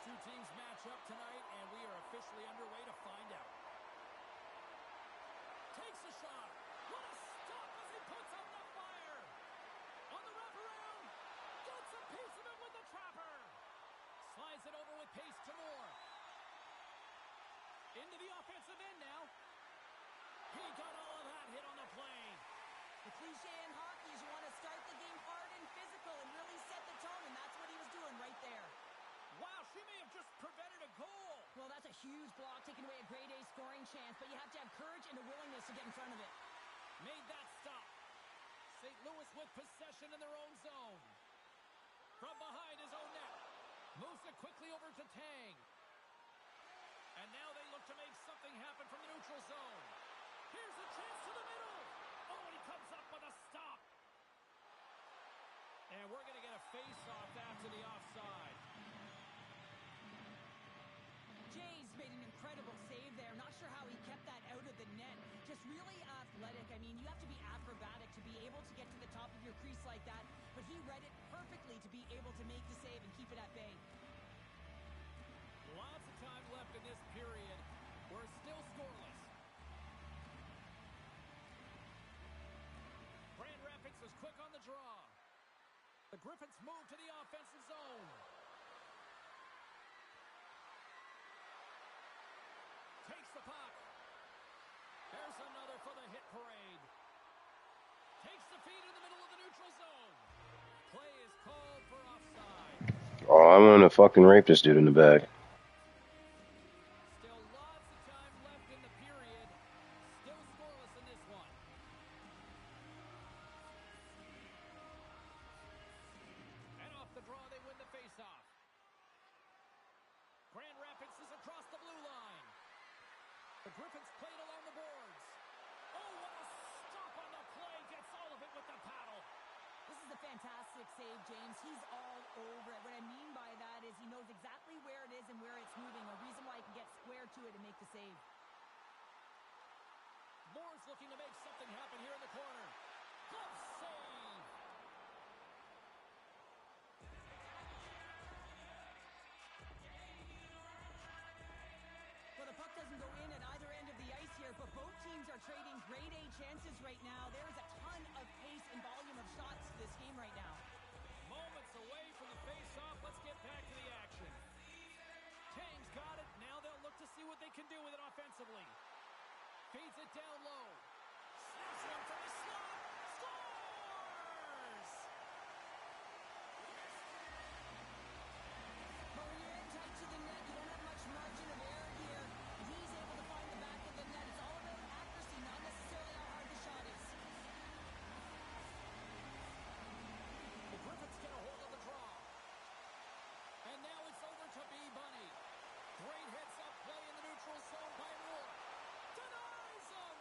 two teams match up tonight, and we are officially underway to find out. Takes a shot. What a stop as he puts out the fire. On the wraparound. Gets a piece of it with the trapper. Slides it over with pace to Moore. Into the offensive end now. He got all of that hit on the plane. The cliche in hockey is you want to start the game hard and physical and really set the tone, and that's what he was doing right there. Wow, she may have just prevented a goal. Well, that's a huge block, taking away a grade A scoring chance, but you have to have courage and a willingness to get in front of it. Made that stop. St. Louis with possession in their own zone. From behind his own net. Moves it quickly over to Tang. And now they look to make something happen from the neutral zone. Here's a chance to the middle. Oh, and he comes up with a stop. And we're going to get a face-off after the offside. Jays made an incredible save there. Not sure how he kept that out of the net. Just really athletic. I mean, you have to be acrobatic to be able to get to the top of your crease like that. But he read it perfectly to be able to make the save and keep it at bay. Lots of time left in this period. We're still scoreless. Grand Rapids is quick on the draw. The Griffins move to the offensive zone. Takes the puck. There's another for the hit parade. Takes the feed in the middle of the neutral zone. Play is called for offside. Oh, I'm gonna fucking rape this dude in the back. Still lots of time left in the period. Still scoreless in this one. And off the draw, they win the faceoff. Grand Rapids is across the blue line. The Griffins played along the boards. Oh, what a stop on the play. Gets all of it with the paddle. This is a fantastic save, James. He's all over it. What I mean by that is he knows exactly where it is and where it's moving. A reason why he can get square to it and make the save. Moore's looking to make something happen here in the corner. Glove save. Well, the puck doesn't go in at either end of the ice here, but both teams are trading grade A chances right now. There is a ton of pace and volume of shots to this game right now. Moments away from the face-off. Let's get back to the action. Tang's got it. Now they'll look to see what they can do with it offensively. Feeds it down low. Snaps it up from the slot. Scores! But when you're in tight to the net, you don't have much margin of error here. And he's able to find the back of the net. It's all about accuracy, not necessarily how hard the shot is. The Griffins get a hold of the draw. And now it's over to B. Bunny. Great heads-up play in the neutral zone by Moore. Denies him!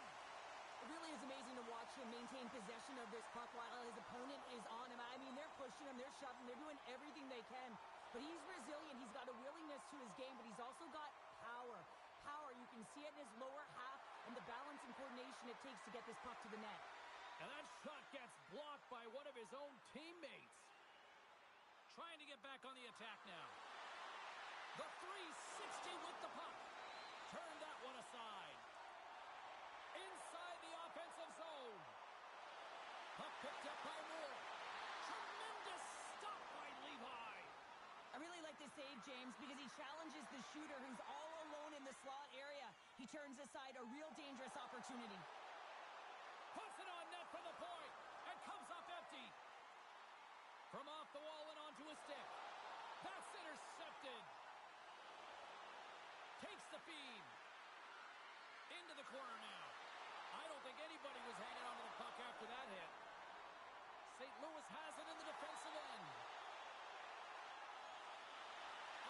It really is amazing to watch him maintain possession of this puck while his opponent is on him. I mean, they're pushing him, they're shoving, they're doing everything they can. But he's resilient. He's got a willingness to his game, but he's also got power. Power, you can see it in his lower half and the balance and coordination it takes to get this puck to the net. And that shot gets blocked by one of his own teammates. Trying to get back on the attack now. The 360 with the puck. Turned that one aside. Inside the offensive zone. Puck picked up by Moore. Tremendous stop by Levi. I really like this save, James, because he challenges the shooter who's all alone in the slot area. He turns aside a real dangerous opportunity. Puts it on net for the point. And comes up empty. From off the wall and onto a stick. That's intercepted. Takes the feed. Into the corner now. I don't think anybody was hanging on to the puck after that hit. St. Louis has it in the defensive end.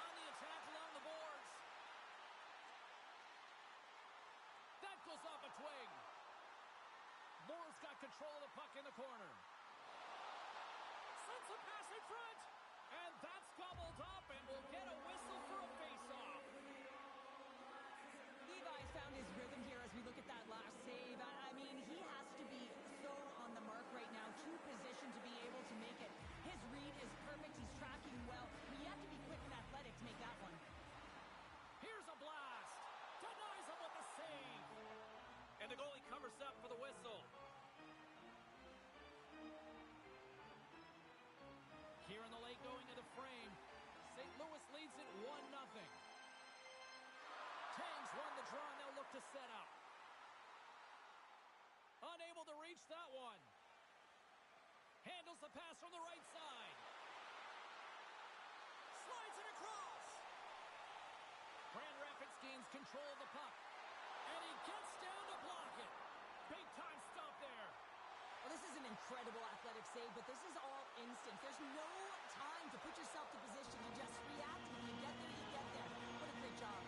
On the attack along the boards. That goes off a twig. Moore's got control of the puck in the corner. Sends a pass in front. And that's gobbled up and will get a whistle for a face-off. Levi's found his rhythm here as we look at that last save. I mean, he has to be so on the mark right now, true position to be able to make it. His read is perfect. He's tracking well. I mean, you have to be quick and athletic to make that one. the draw, and they'll look to set up. Unable to reach that one. Handles the pass from the right side. Slides it across. Grand Rapids gains control of the puck. And he gets down to block it. Big time stop there. Well, this is an incredible athletic save, but this is all instant. There's no time to put yourself to position. You just react. When you get there, you get there. What a great job.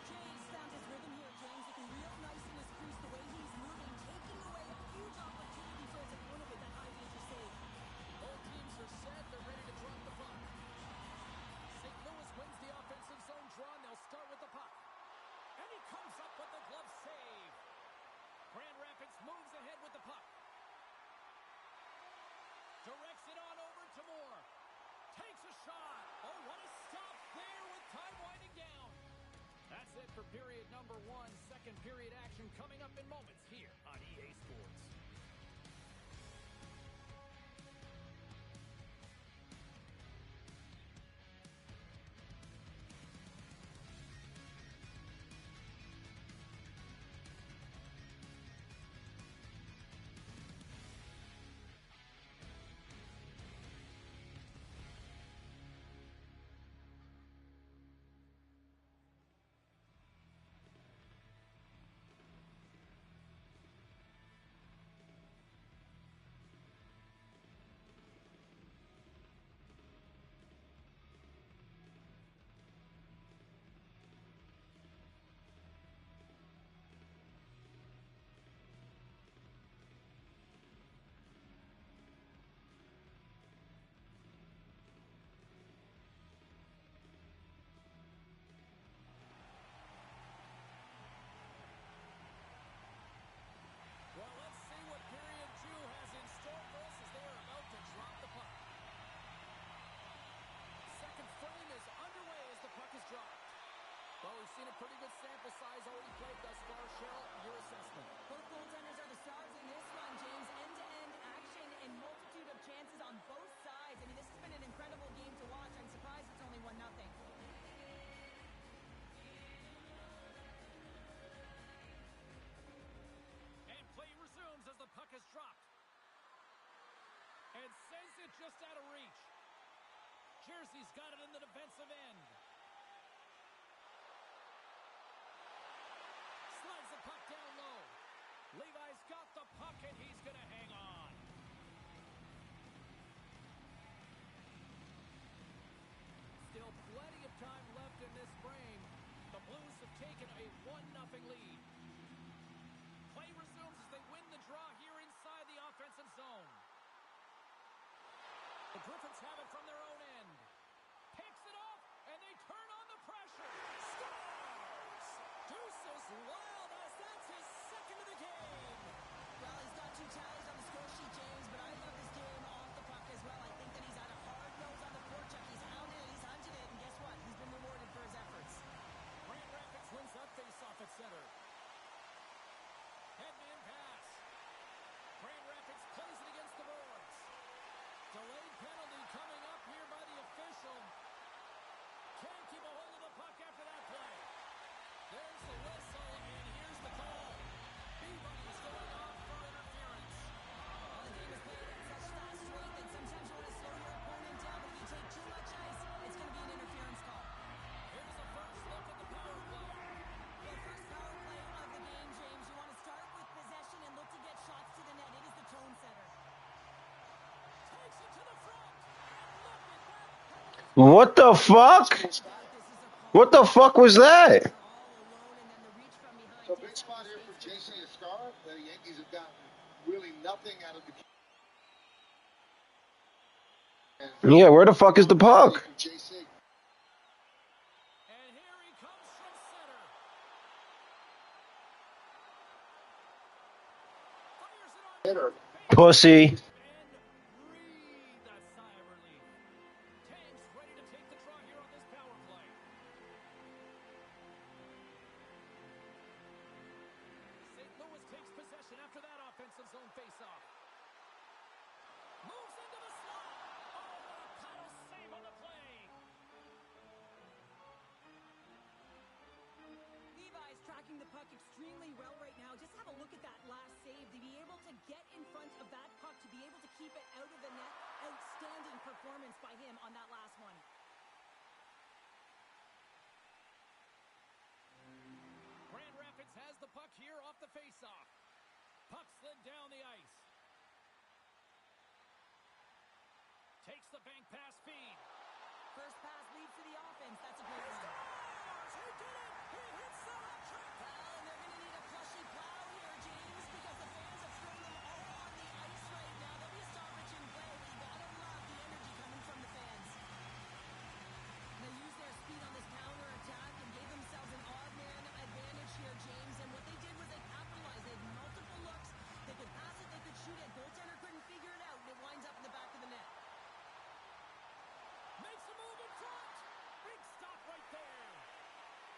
Jay's found his rhythm here, James. Looking real nice in his crease, the way he's moving, taking away a huge opportunity for his opponent with that high danger save. Both teams are set. They're ready to drop the puck. St. Louis wins the offensive zone draw, and they'll start with the puck. And he comes up with the glove save. Grand Rapids moves ahead with the puck. Directs it on over to Moore. Takes a shot. Oh, what a stop there with time winding down. That's it for period number 1. Second period action coming up in moments here on EA Sports. Well, let's see what period 2 has in store for us as they are about to drop the puck. Second frame is underway as the puck is dropped. Well, we've seen a pretty good sample size already played thus far. Cheryl, your assessment. Both goaltenders are the stars in this one, James. End-to-end action and multitude of chances on both sides. I mean, this has been an incredible game to watch. I'm surprised it's only 1-0. And play resumes as the puck is dropped. And sends it just out of reach. Jersey's got it in the defensive end. Slides the puck down low. Levi's got the puck, and he's going to hang on. Still plenty of time left in this frame. The Blues have taken a 1-0 lead. Play resumes as they win the draw here inside the offensive zone. The Griffins have it from their own end. Picks it off, and they turn on the pressure. Scores! Deuces Wild as that's his second of the game. Well, he's got 2 tallies on the score sheet, James, but I love this game off the puck as well. I think that he's had a hard nose on the forecheck. He's hounded it, he's hunted it, and guess what? He's been rewarded for his efforts. Grand Rapids wins that face-off at center. Headman pass. Grand Rapids plays it against the boards. Delayed penalty coming up here by the official. Can't keep a hold of the puck after that play. There's the whistle, and here's the call. B-Buddy's going off for interference. Well, the game is played at such fast rate that sometimes you want to slow your opponent down, but if you take too much ice, it's going to be an interference call. Here's the first look at the power play. Well, first power play of the game, James. You want to start with possession and look to get shots to the net. It is the tone setter. Takes it to the front. And look at that. What the fuck? What the fuck was that? So big spot here for JC Escar. The Yankees have gotten really nothing out of the Yeah, where the fuck is the puck? JC. And here he comes from center. Fires it on. Hitter. Pussy. And breathe a sigh of relief. Tanks ready to take the draw here on this power play. St. Louis takes possession after that offensive zone faceoff. Moves into the slot. Oh, what a paddle save on the play. performance by him on that last one. Grand Rapids has the puck here off the faceoff. Puck slid down the ice. Takes the bank pass feed. First pass leads to the offense. That's a great one. He did it! He hits the hat trick! Well, and they're going to need a plushy plow here, James, because the fans have thrown them all on the ice right now. There'll be a stoppage in play, but you got to love the energy coming from the fans. They used their speed on this counter attack and gave themselves an odd man advantage here, James. And what they did was they capitalized. They had multiple looks. They could pass it, they could shoot it. Goaltender couldn't figure it out, and it winds up in the back of the net. Makes a move in front. Big stop right there.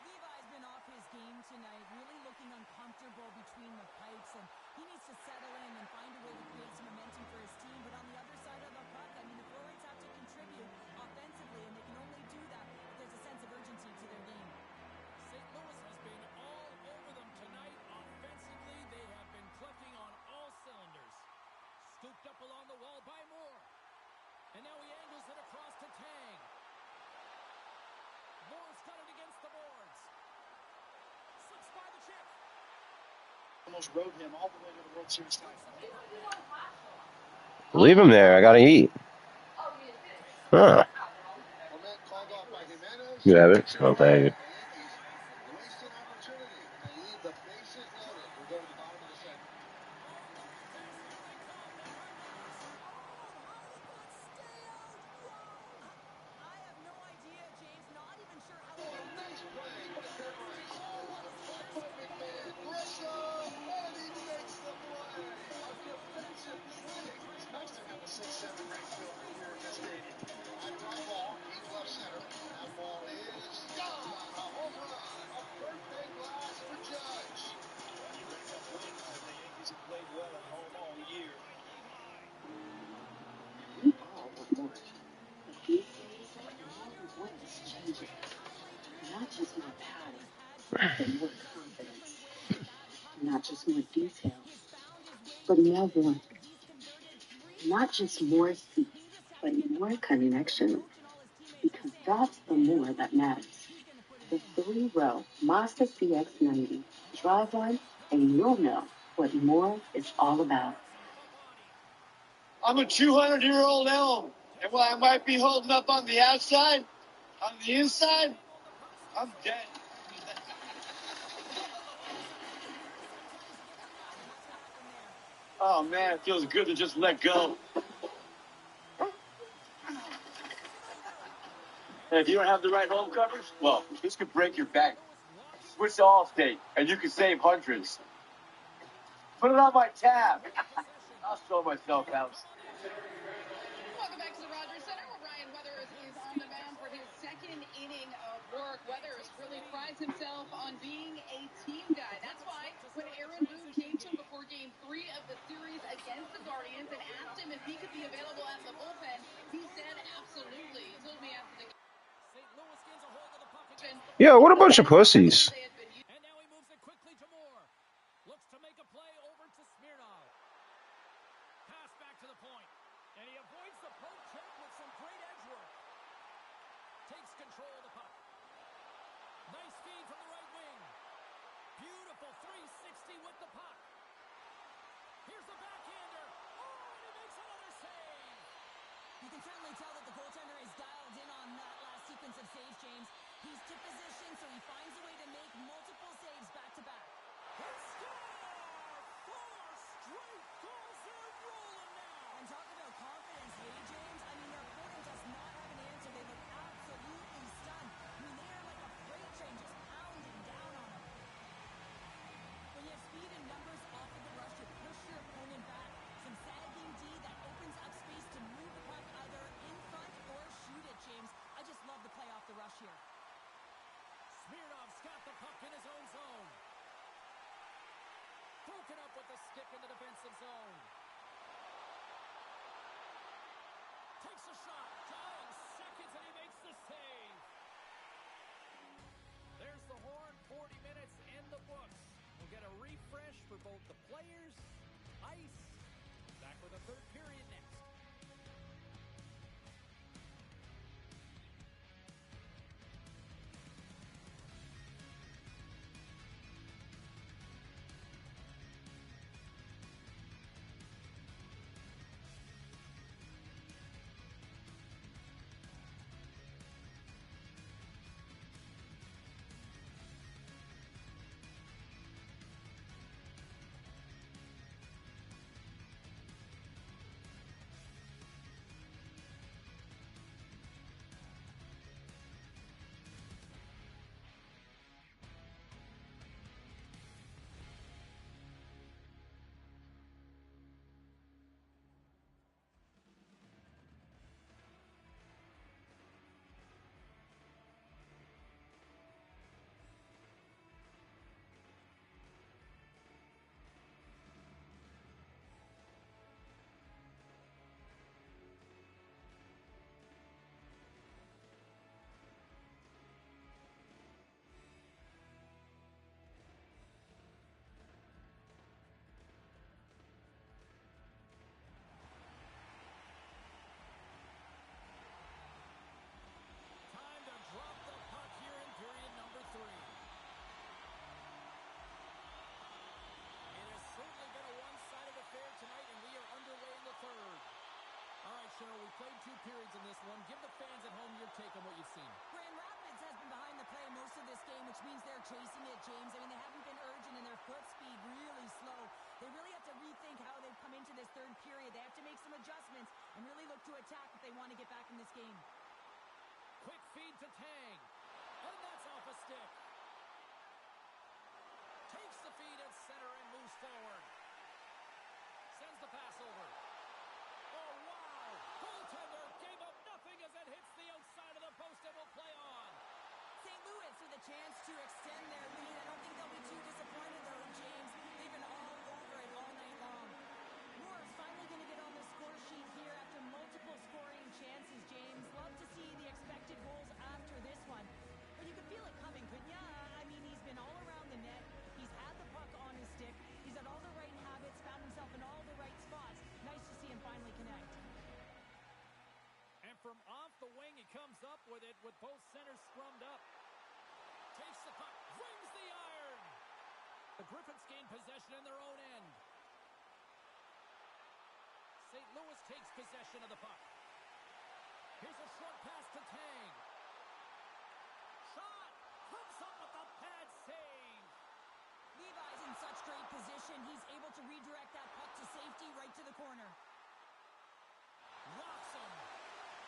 Levi's been off his game tonight, really looking uncomfortable between the pipes, and he needs to settle in and find a way to create some momentum for his team. But on the other side of the puck, I mean, the forwards have to contribute offensively, and they can only do that if there's a sense of urgency to their game. St. Louis has been all over them tonight. Offensively, they have been clicking on all cylinders. Scooped up along the wall by Moore. And now he angles it across to Tang. Moore's got it against the boards. Slips by the chip. Almost rode him all the way to the World Series title. Leave him there. I gotta eat. Huh. You have it? Oh, thank you. Wasted opportunity. They leave the bases loaded. We'll go to the bottom of the second. I have no idea, James. Not even sure how he Nice play by February. By McMahon. Briscoe, and he makes the play. A defensive clinic. It's nice to have a 6-7 right fielder here in this stadium. High fly ball, deep left center. That ball is gone. A home run. A birthday glass for Judge. Well, you bring up wins, and the Yankees have played well at home all year. We all want more. But these days, all we want is changing. Not just more power, but more confidence. Not just more details, but more warmth. Not just more speed, but more connection. Because that's the more that matters. The 3-row Mazda CX-90. Drive one, and you'll know what more is all about. I'm a 200-year-old elm, and while I might be holding up on the outside, on the inside, I'm dead. Oh, man, it feels good to just let go. And if you don't have the right home coverage, well, this could break your bank. Switch to Allstate, and you can save hundreds. Put it on my tab. I'll show myself out. Welcome back to the Rogers Center, where Ryan Weathers is on the mound for his second inning of work. Weathers really prides himself on being a team guy. That's why when Aaron Boone came to him before Game 3 of the series against the Guardians and asked him if he could be available at the bullpen, he said absolutely. He told me after the game. St. Louis gains a hold of the puck again. Yeah, what a bunch of pussies. And now he moves it quickly to Moore. Looks to make a play over to Smirnov. Pass back to the point. And he avoids the poke check with some great edge work. Takes control of the puck. Nice feed from the right wing. Beautiful 360 with the puck. Here's the backhander. Oh, and he makes another save. You can certainly tell that the goaltender is dialed in on that last sequence of saves, James. He's to position, so he finds a way to make multiple saves back-to-back. He scores! 4 straight goals. They're rolling now. And talk about confidence, hey, James? I mean, their opponent does not have an answer. They look absolutely stunned. I mean, they are like a freight train just pounding down on them. When you have speed and numbers off of the rush, you push your opponent back. Some sagging D that opens up space to move the puck either in front or shoot it, James. I just love the play off the rush here. Smirnov's got the puck in his own zone. Broken up with the stick in the defensive zone. Takes a shot. Dying seconds, and he makes the save. There's the horn. 40 minutes in the books. We'll get a refresh for both the players, ice. Back with a third period next. one. Give the fans at home your take on what you've seen. Grand Rapids has been behind the play most of this game, which means they're chasing it, James. I mean, they haven't been urgent and their foot speed really slow. They really have to rethink how they've come into this third period. They have to make some adjustments and really look to attack if they want to get back in this game. Quick feed to Tang. And that's off a stick. Takes the feed at center and moves forward. Sends the pass over. Oh, wow. Goaltender gave up nothing as it hits the outside of the post and will play on. St. Louis with a chance to extend their lead. I don't think they'll be too disappointed, though, James. They've been all over it all night long. Moore's finally going to get on the score sheet here after multiple scoring chances, James. Love to see the expected goals after this one. But you could feel it coming, couldn't you? I mean, he's been all around the net. He's had the puck on his stick. He's had all the right habits, found himself in all the right spots. Nice to see him finally connect. And from off the wing, he comes up with it with both centers scrummed up. Takes the puck, rings the iron. The Griffins gain possession in their own end. St. Louis takes possession of the puck. Here's a short pass to Tang. Shot! Comes up with the pad save. Levi's in such great position. He's able to redirect that puck to safety right to the corner. Rocks him.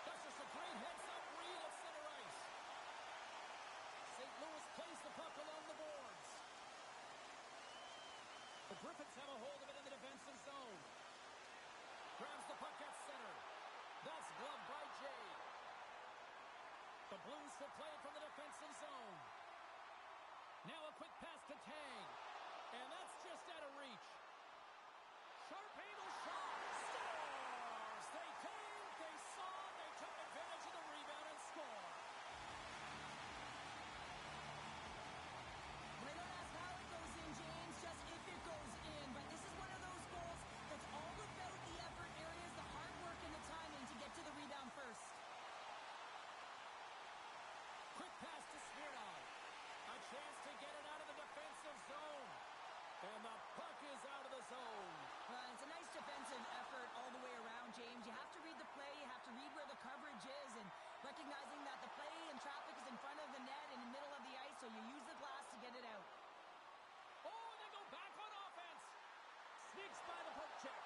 That's just a great heads-up read at center ice. St. Louis plays the puck along the boards. The Griffins have a hold of it in the defensive zone. Grabs the puck at center. That's gloved by Jay. The Blues will play it from the defensive zone. Now a quick pass to Tang. And that's just out of reach. Sharp angle shot. Scores! They came, they saw, they took advantage of the rebound and score. Well, they don't ask how it goes in, James, just if it goes in. But this is one of those goals that's all about the effort areas, the hard work and the timing to get to the rebound first. Quick pass to Smirnov. A chance to get it out of the defensive zone. And the puck is out of the zone. It's a nice defensive effort all the way around, James. You have to read the play. You have to read where the coverage is and recognizing that the play and traffic is in front of the net in the middle of the ice, so you use the glass to get it out. Oh, they go back on offense. Sneaks by the poke check.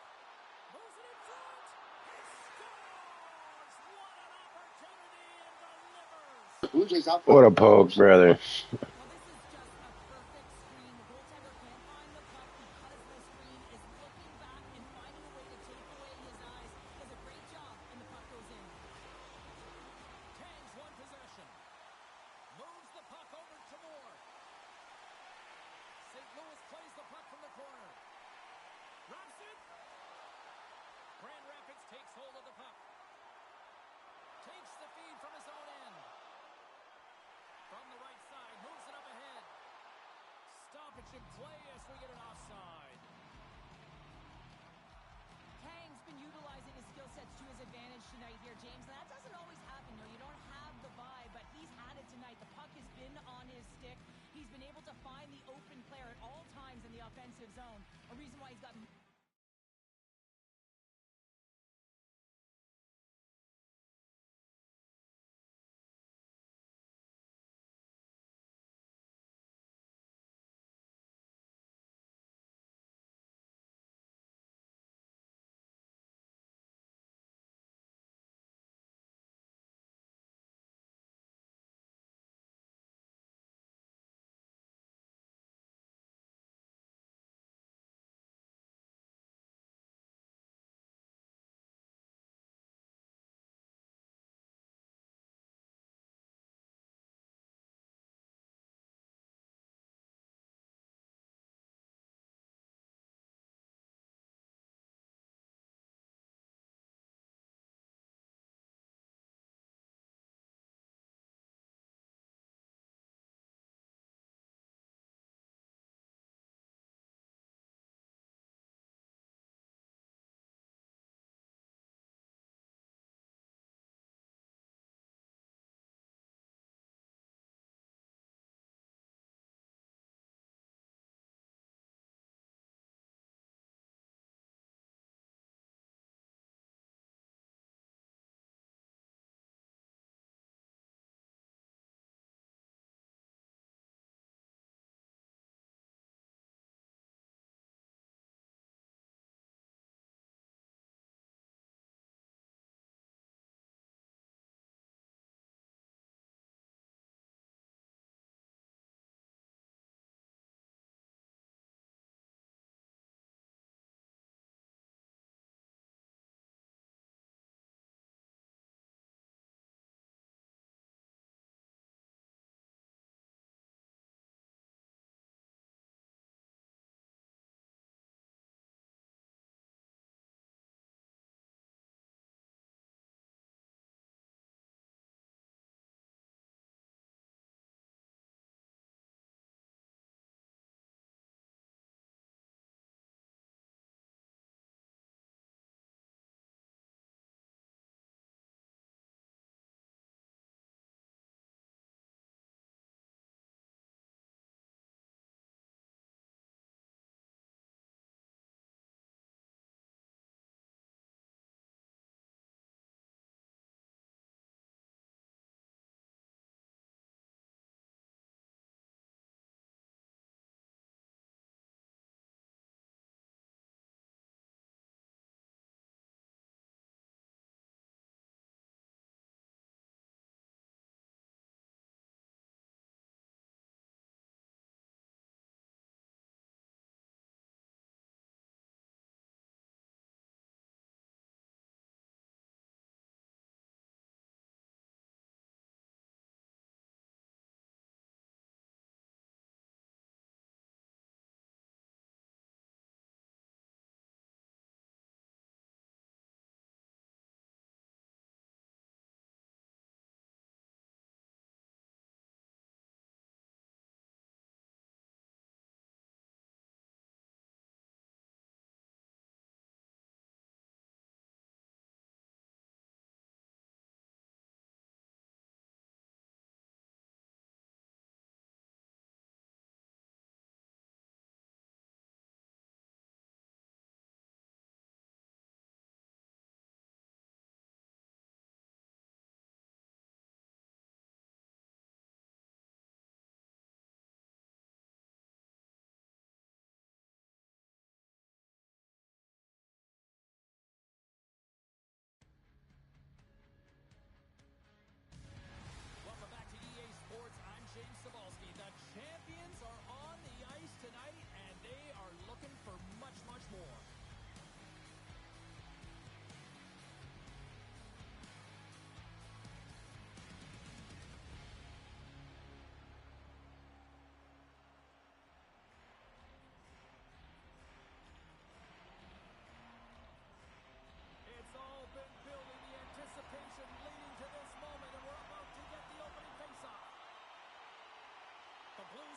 Moves it in front. He scores! What an opportunity and delivers. Blue Jays out. What a poke, brother. Well, this is just a perfect screen. The goaltender can't find the puck because the screen is looking back and finding a way to take away his eyes. Does a great job, and the puck goes in. Tang's won possession. Moves the puck over to Moore. St. Louis plays the puck from the corner. Wraps it. Grand Rapids takes hold of the puck. Takes the feed from his own end. From the right side, moves it up ahead. Stoppage in play as we get an offside. Tang's been utilizing his skill sets to his advantage tonight here, James. That doesn't always happen. You don't have the vibe, but he's had it tonight. The puck has been on his stick. He's been able to find the open player at all times in the offensive zone. A reason why he's got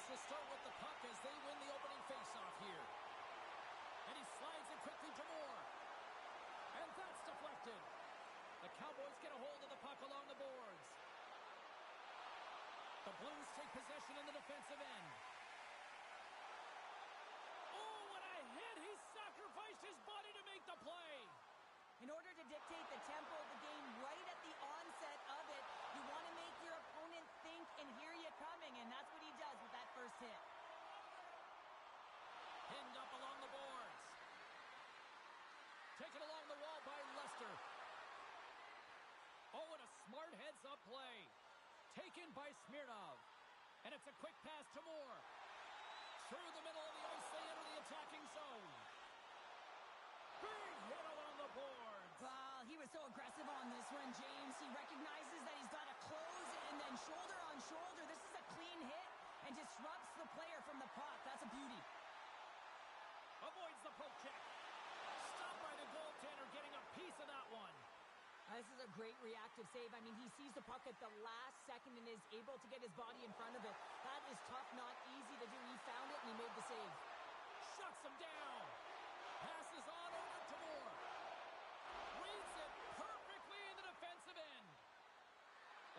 to start with the puck as they win the opening faceoff here. And he slides it quickly to Moore. And that's deflected. The Cowboys get a hold of the puck along the boards. The Blues take possession in the defensive end. Oh, what a hit! He sacrificed his body to make the play. In order to dictate the tempo of the game right at the onset of it, you want to make your opponent think and hear you coming, and that's what he does with that first hit. Pinned up along the boards. Taken along the wall by Lester. Oh, and a smart heads-up play. Taken by Smirnov. And it's a quick pass to Moore. Through the middle of the ice, they enter the attacking zone. Big hit along the boards. Well, he was so aggressive on this one, James. He recognizes that he's got to close and then shoulder on shoulder. This is a clean hit and disrupts the player from the puck. That's a beauty. Avoids the poke check. Stopped by the goaltender, getting a piece of that one. This is a great reactive save. I mean, he sees the puck at the last second and is able to get his body in front of it. That is tough, not easy to do. He found it and he made the save. Shuts him down. Passes on over to Moore. Reads it perfectly in the defensive end.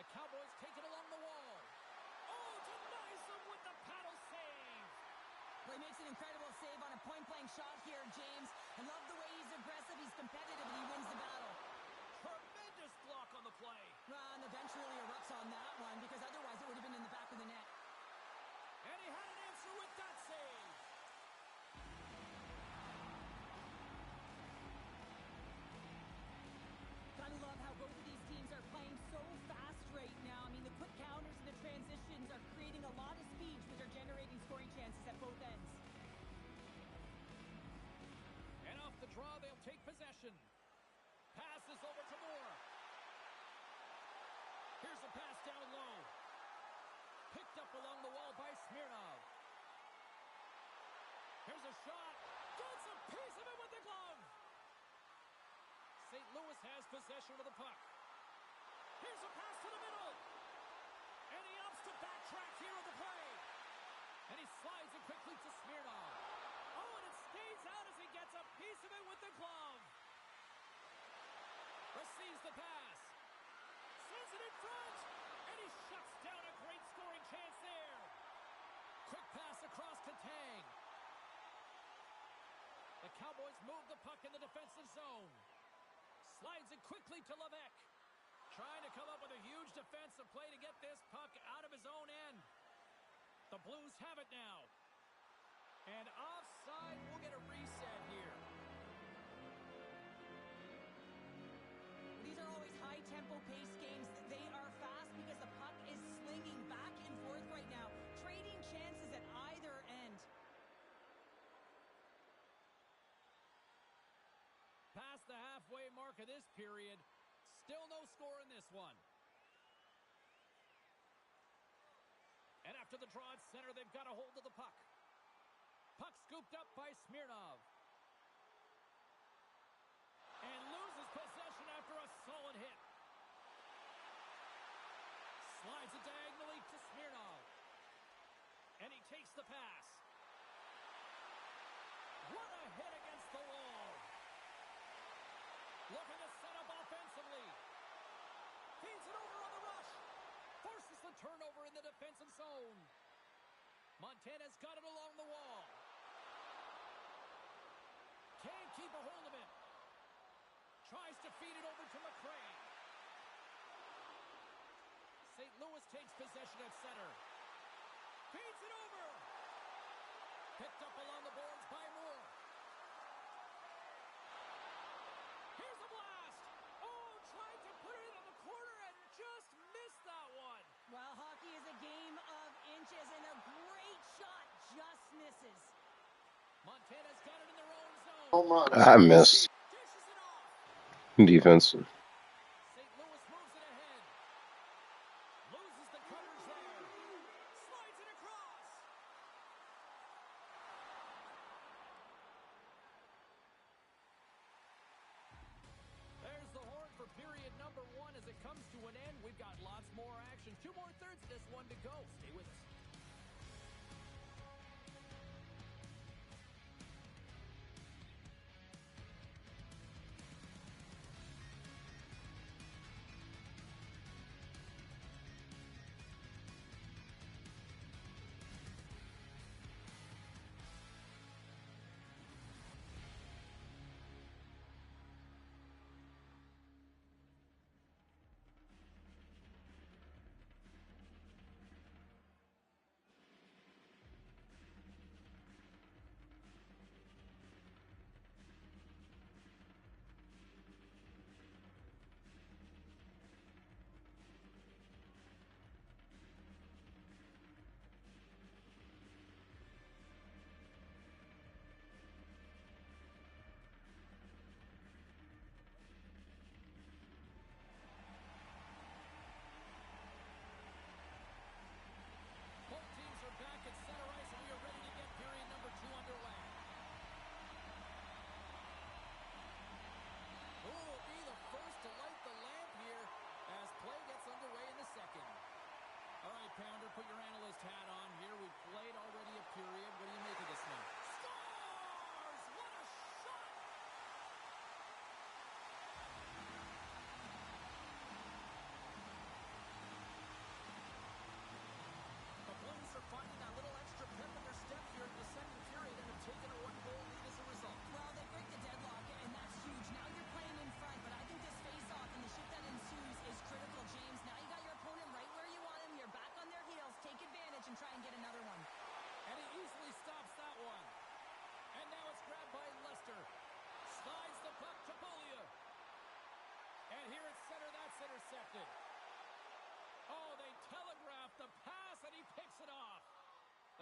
The Cowboys take it along the wall. Oh, denies him with the paddle save. Well, he makes an incredible save on a point-blank shot here, James. I love the way he's aggressive, he's competitive, and he wins the battle. Tremendous block on the play. And the bench really erupts on that one because otherwise it would have been in the back of the net. And he had an answer with that save. Gotta love how both of these teams are playing so fast right now. I mean, the quick counters and the transitions are creating a lot of speed, which are generating scoring chances at both ends. And off the draw, they'll take possession. Passes over to Moore. Here's a pass down low. Picked up along the wall by Smirnov. Here's a shot. Gets a piece of it with the glove. St. Louis has possession of the puck. Here's a pass to the middle. And he opts to backtrack here on the play. And he slides it quickly to Smirnov. Oh, and it skates out as he gets a piece of it with the glove. Receives the pass. Sends it in front. And he shuts down a great scoring chance there. Quick pass across to Tang. The Cowboys move the puck in the defensive zone. Slides it quickly to Levesque. Trying to come up with a huge defensive play to get this puck out of his own end. The Blues have it now. And offside, we'll get a reset here. These are always high-tempo pace games. They are fast because the puck is slinging back and forth right now, trading chances at either end. Past the halfway mark of this period, still no score in this one. And after the draw at center, they've got a hold of the puck. Puck scooped up by Smirnov. And loses possession after a solid hit. Slides it diagonally to Smirnov. And he takes the pass. What a hit against the wall. Looking to set up offensively. Feeds it over on the rush. Forces the turnover in the defensive zone. Montana's got it along the wall. Can't keep a hold of it. Tries to feed it over to McRae. St. Louis takes possession at center. Feeds it over. Picked up along the boards by Moore. Here's a blast. Oh, tried to put it in the corner and just missed that one. Well, hockey is a game of inches, and a great shot just misses. Montana's got it in their own zone. Home run. I missed. Dishes it off. Defense. St. Louis moves it ahead. Loses the coverage there. Slides it across. There's the horn for period number 1 as it comes to an end. We've got lots more action. 2 more thirds of this one to go. Stay with us.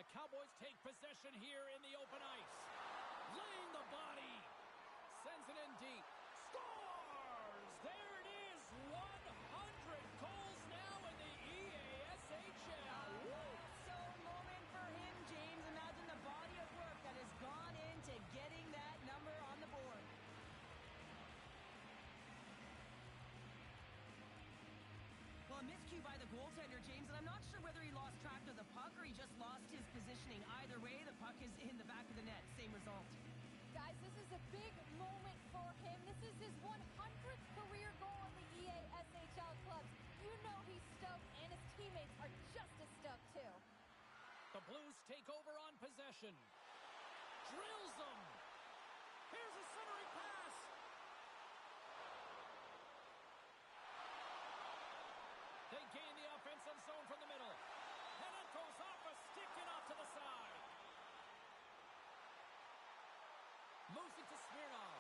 The Cowboys take possession here in the open ice. Laying the body. Sends it in deep. Scores! There it is. 100 goals now in the EASHL. So moment for him, James. Imagine the body of work that has gone into getting that number on the board. Well, a miscue by the goaltender, James, and I'm not sure whether he lost track of the puck or he just lost his positioning. Either way, the puck is in the back of the net. Same result. Guys, this is a big moment for him. This is his 100th career goal in the EASHL clubs. You know he's stoked, and his teammates are just as stoked, too. The Blues take over on possession. Drills them. Here's a centering pass. They gain the offensive zone from the middle. And it goes off a stick and off to the side. Moves it to Smirnov.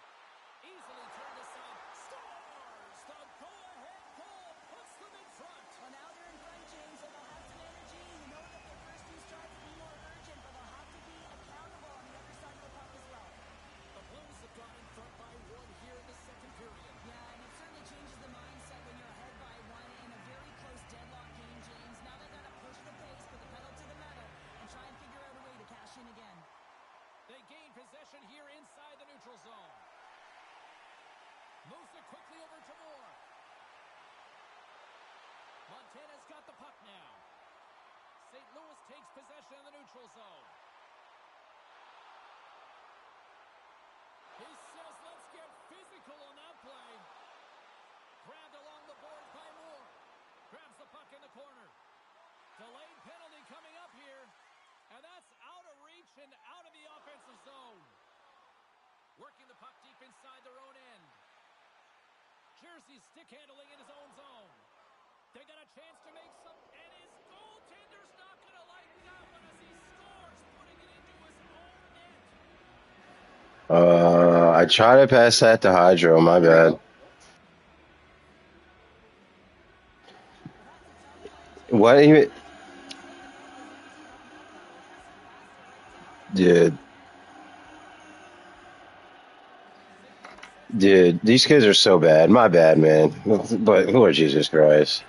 Easily turned aside. Scores! The go-ahead goal puts them in front. Well, now they're in front, James, so they'll have some energy. You know that their first two starts will be more urgent, but they'll have to be accountable on the other side of the puck as well. The Blues have gone in front by one here in the second period. Yeah, and it certainly changes the mindset when you're ahead by one in a very close deadlock game, James. Now they got to push the pace, put the pedal to the metal, and try and figure out a way to cash in again. They gain possession here inside the neutral zone. Moves it quickly over to Moore. Montana's got the puck now. St. Louis takes possession in the neutral zone. He says, let's get physical on that play. Grabbed along the boards by Moore. Grabs the puck in the corner. Delayed penalty coming up here. And that's out of reach and out of the offensive zone. Working the puck deep inside their own end. Jersey stick handling in his own zone. They got a chance to make some, and his goaltender's not going to like that one as he scores, putting it into his own net. I tried to pass that to Hydro. My bad. What even? Dude, these kids are so bad. My bad, man. But Lord Jesus Christ.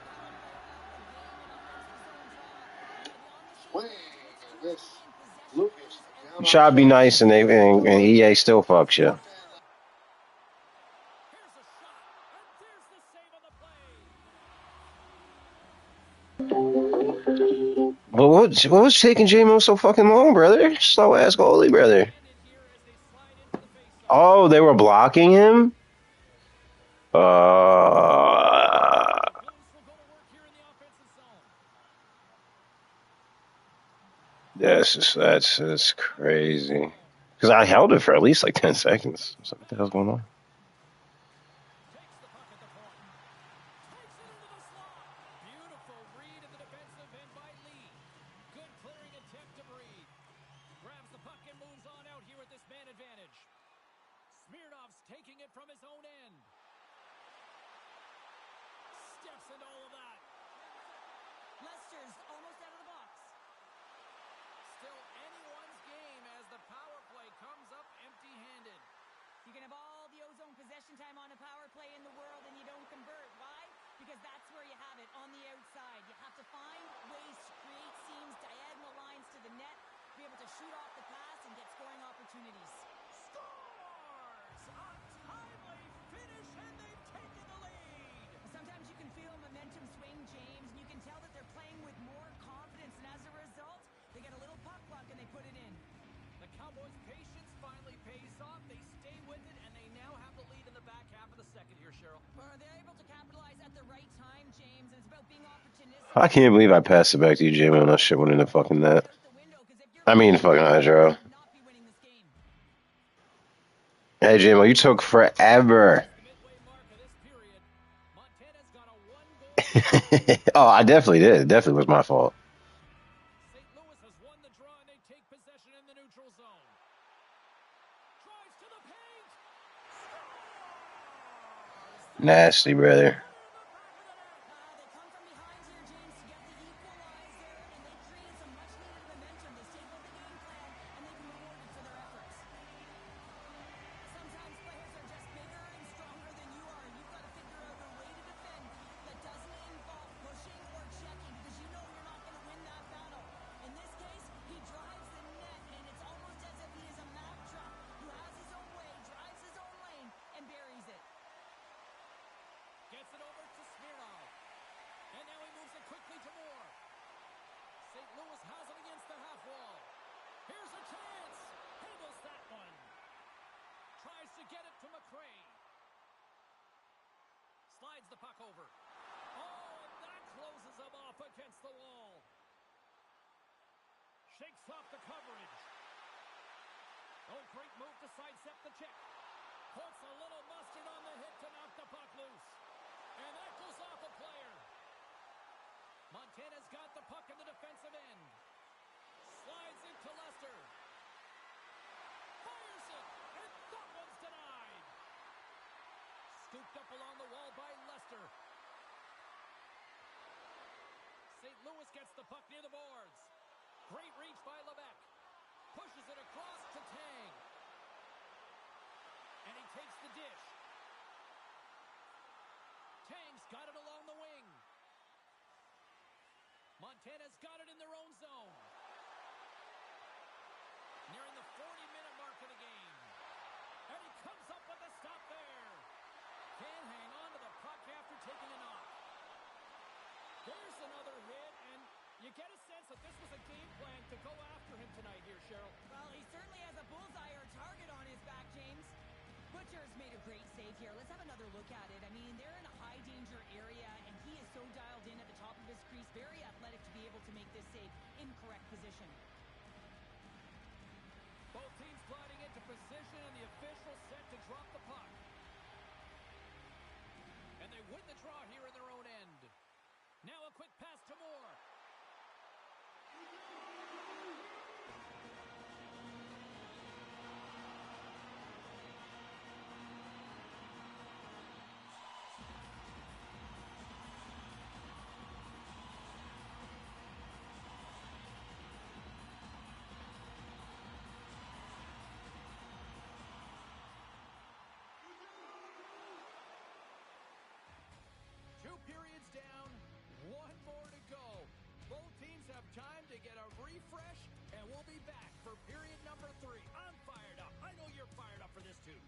Swing and miss. Lucas. You try to be nice and EA still fucks you. Here's a shot, and there's the save on the play. But what was taking JMO so fucking long, brother? Slow ass goalie, brother. Ended here as they slide into the faceoff. Oh, they were blocking him? Blues will go to work here in the offensive zone. That's crazy. Because I held it for at least like 10 seconds. I was like, what the hell's going on? Takes the puck at the point. Takes it into the slot. Beautiful read in the defensive end by Lee. Good clearing attempt to Breed. Grabs the puck and moves on out here with this man advantage. Smirnov's taking it from his own end. Steps into all of that. Lester's almost out of the box. Still anyone's game as the power play comes up empty-handed. You can have all the ozone possession time on a power play in the world and you don't convert. Why? Because that's where you have it, on the outside. You have to find ways to create seams, diagonal lines to the net, be able to shoot off the pass and get scoring opportunities. Scores! A timely finish, and they've taken the lead. Sometimes you can feel momentum swing, James, and you can tell that they're playing with more confidence, and as a result, they get a little puck luck and they put it in. The Cowboys' patience finally pays off. They stay with it, and they now have the lead in the back half of the second here, Cheryl. They're able to capitalize at the right time, James, and it's about being opportunistic. I can't believe I passed it back to you, JMO, and that shit went in the fucking net. I mean, fucking Hydro. Not be winning this game. Hey, JMO, you took forever. The midway mark of this period, Montana's got a one-goal. Oh, I definitely did. It definitely was my fault. St. Louis has won the draw, and they take possession in the neutral zone. Drives to the paint. Scores! Nasty, brother. They come from behind here, James, to get the equalizer, and they create some much-needed momentum. They stayed to get it to McRae. Slides the puck over. Oh, and that closes him off against the wall. Shakes off the coverage. Oh, great move to sidestep the check. Puts a little mustard on the hit to knock the puck loose. And that goes off a player. Montana's got the puck in the defensive end. Slides into Lester. Fires it, and that one's denied. Scooped up along the wall by Lester. St. Louis gets the puck near the boards. Great reach by Levesque. Pushes it across to Tang. And he takes the dish. Tang's got it along the wing. Montana's got it in their own zone. Nearing the 40-minute mark of the game. And he comes up with a stop there. Can't hang on to the puck after taking a knock. There's another hit, and you get a sense that this was a game plan to go after him tonight here, Cheryl. Well, he certainly has a bullseye or target on his back, James. Butcher's made a great save here. Let's have another look at it. I mean, they're in a high-danger area, and he is so dialed in at the top of his crease. Very athletic to be able to make this save in correct position. Both teams gliding into position, and the official set to drop the puck. And they win the draw here in their own end. Now a quick pass to Moore. Two periods down, one more to go. Both teams have time to get a refresh, and we'll be back for period number 3. I'm fired up. I know you're fired up for this too.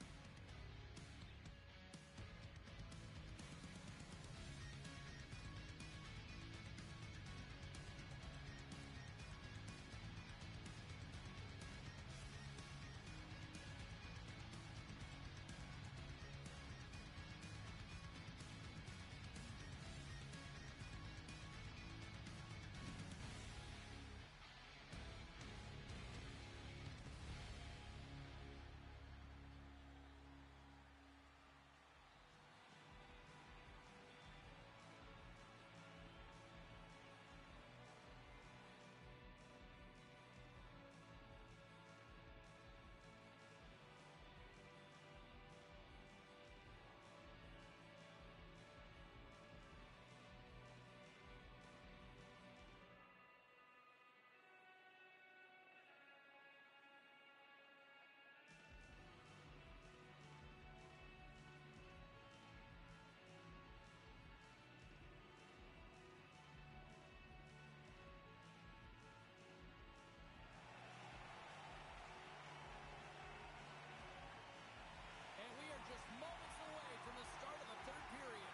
Just moments away from the start of the third period.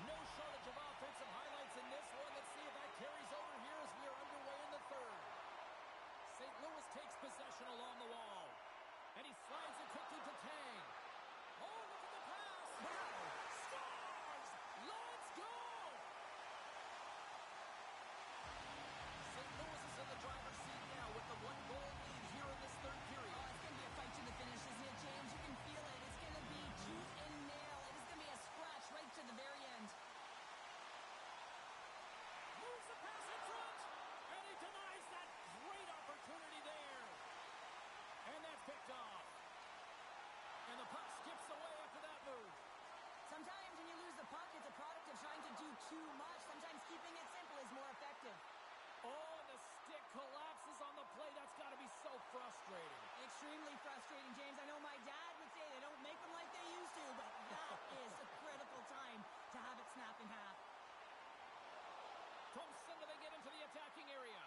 No shortage of offensive highlights in this one. Let's see if that carries over here as we are underway in the third. St. Louis takes possession along the wall. And he slides it quickly to Tang. Oh, look at the pass. Wow. Stars! Let's go! St. Louis is in the driver's seat now with the 1-goal lead here in this third period. Oh, it's going to be a fight to the finish, isn't it, James? You can feel it. It's going to be tooth and nail. It is going to be a scratch right to the very end. Moves the pass in front, and he denies that great opportunity there. And that's picked off. And the puck skips away after that move. Sometimes when you lose the puck, it's a product of trying to do too much. Sometimes keeping it simple is more effective. Oh, and the stick collapses on the play. That's got to be so frustrating. Extremely frustrating, James. I know my dad would say they don't make them like they used to, but that is a critical time to have it snap in half. From center, they get into the attacking area.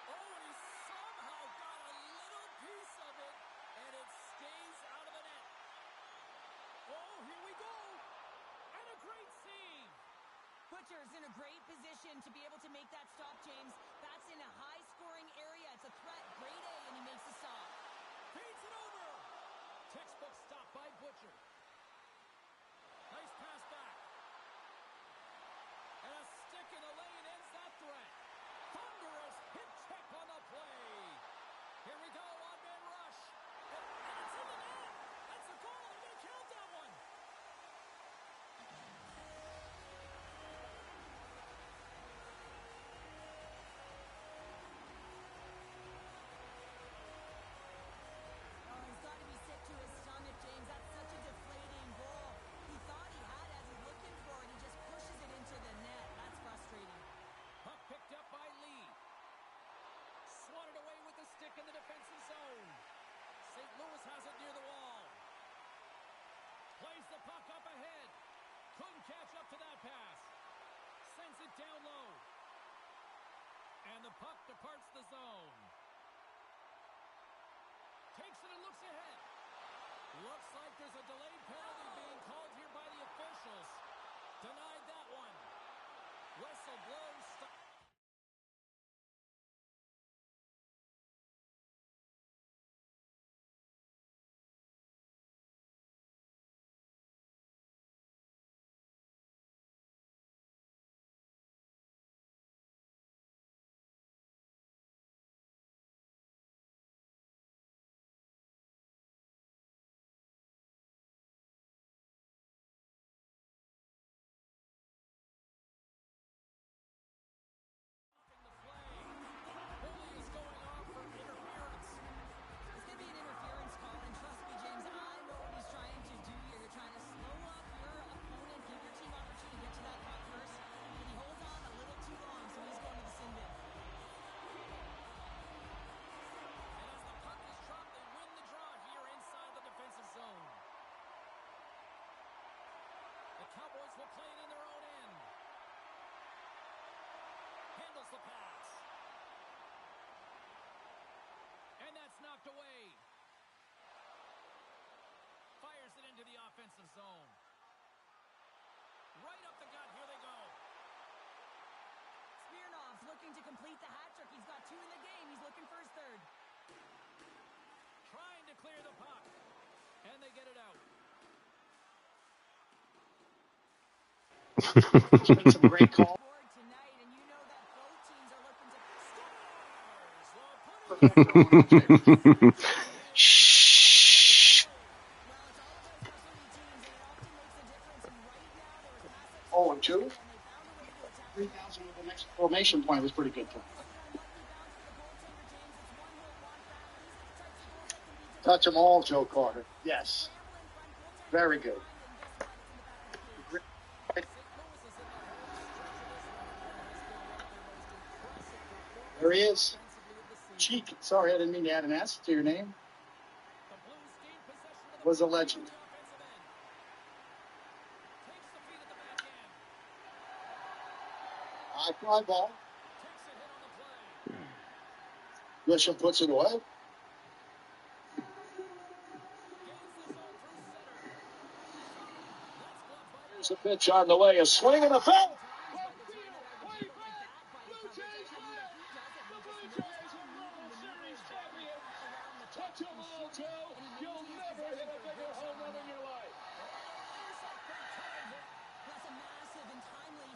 Oh, and he somehow got a little piece of it, and it stays out of the net. Oh, here we go. And a great save. Butcher's in a great position to be able to make that stop, James. That's in a high-scoring area. It's a threat, grade A, and he makes the stop. it over. Textbook stop by Butcher. Nice pass back. And a stick in the lane ends that threat. Thunderous hip check on the play. Here we go, one-man rush. And it's in the net. That's a goal. I'm going to count that one. Oh, he's got to be sick to his stomach, James. That's such a deflating goal. He thought he had as he's looking for it. He just pushes it into the net. That's frustrating. Puck picked up by Lee. Swatted away with the stick in the defensive zone. St. Louis has it near the wall. Plays the puck up ahead. Couldn't catch up to that pass. Sends it down low. And the puck departs the zone. Takes it and looks ahead. Looks like there's a delayed penalty being called here by the officials. Denied that one. Whistle blows. Cowboys will play it in their own end. Handles the pass. And that's knocked away. Fires it into the offensive zone. Right up the gut. Here they go. Smirnov's looking to complete the hat trick. He's got 2 in the game. He's looking for his third. Trying to clear the puck. And they get it out. Been some great calls. Tonight, and you know that both teams are looking to Shh. well, it's all about specialty teams, and it often makes a difference. And right now, there was pass up 0-2. and they found a way to attack. 3,000 with the next formation point was pretty good for him. Touch them all, Joe Carter. Yes. Very good. There he is. Cheek. Sorry, I didn't mean to add an S to your name. Was a legend. High fly ball. Grisham puts it away. There's a pitch on the way. A swing and a foul.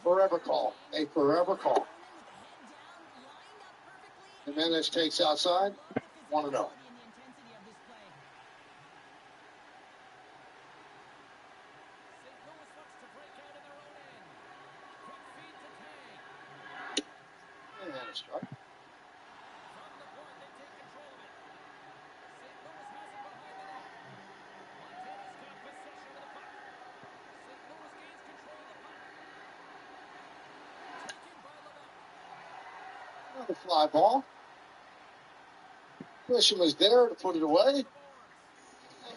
Forever call. A forever call. Jimenez takes outside. 1-0. And a strike. Another fly ball. Grisham is there to put it away. And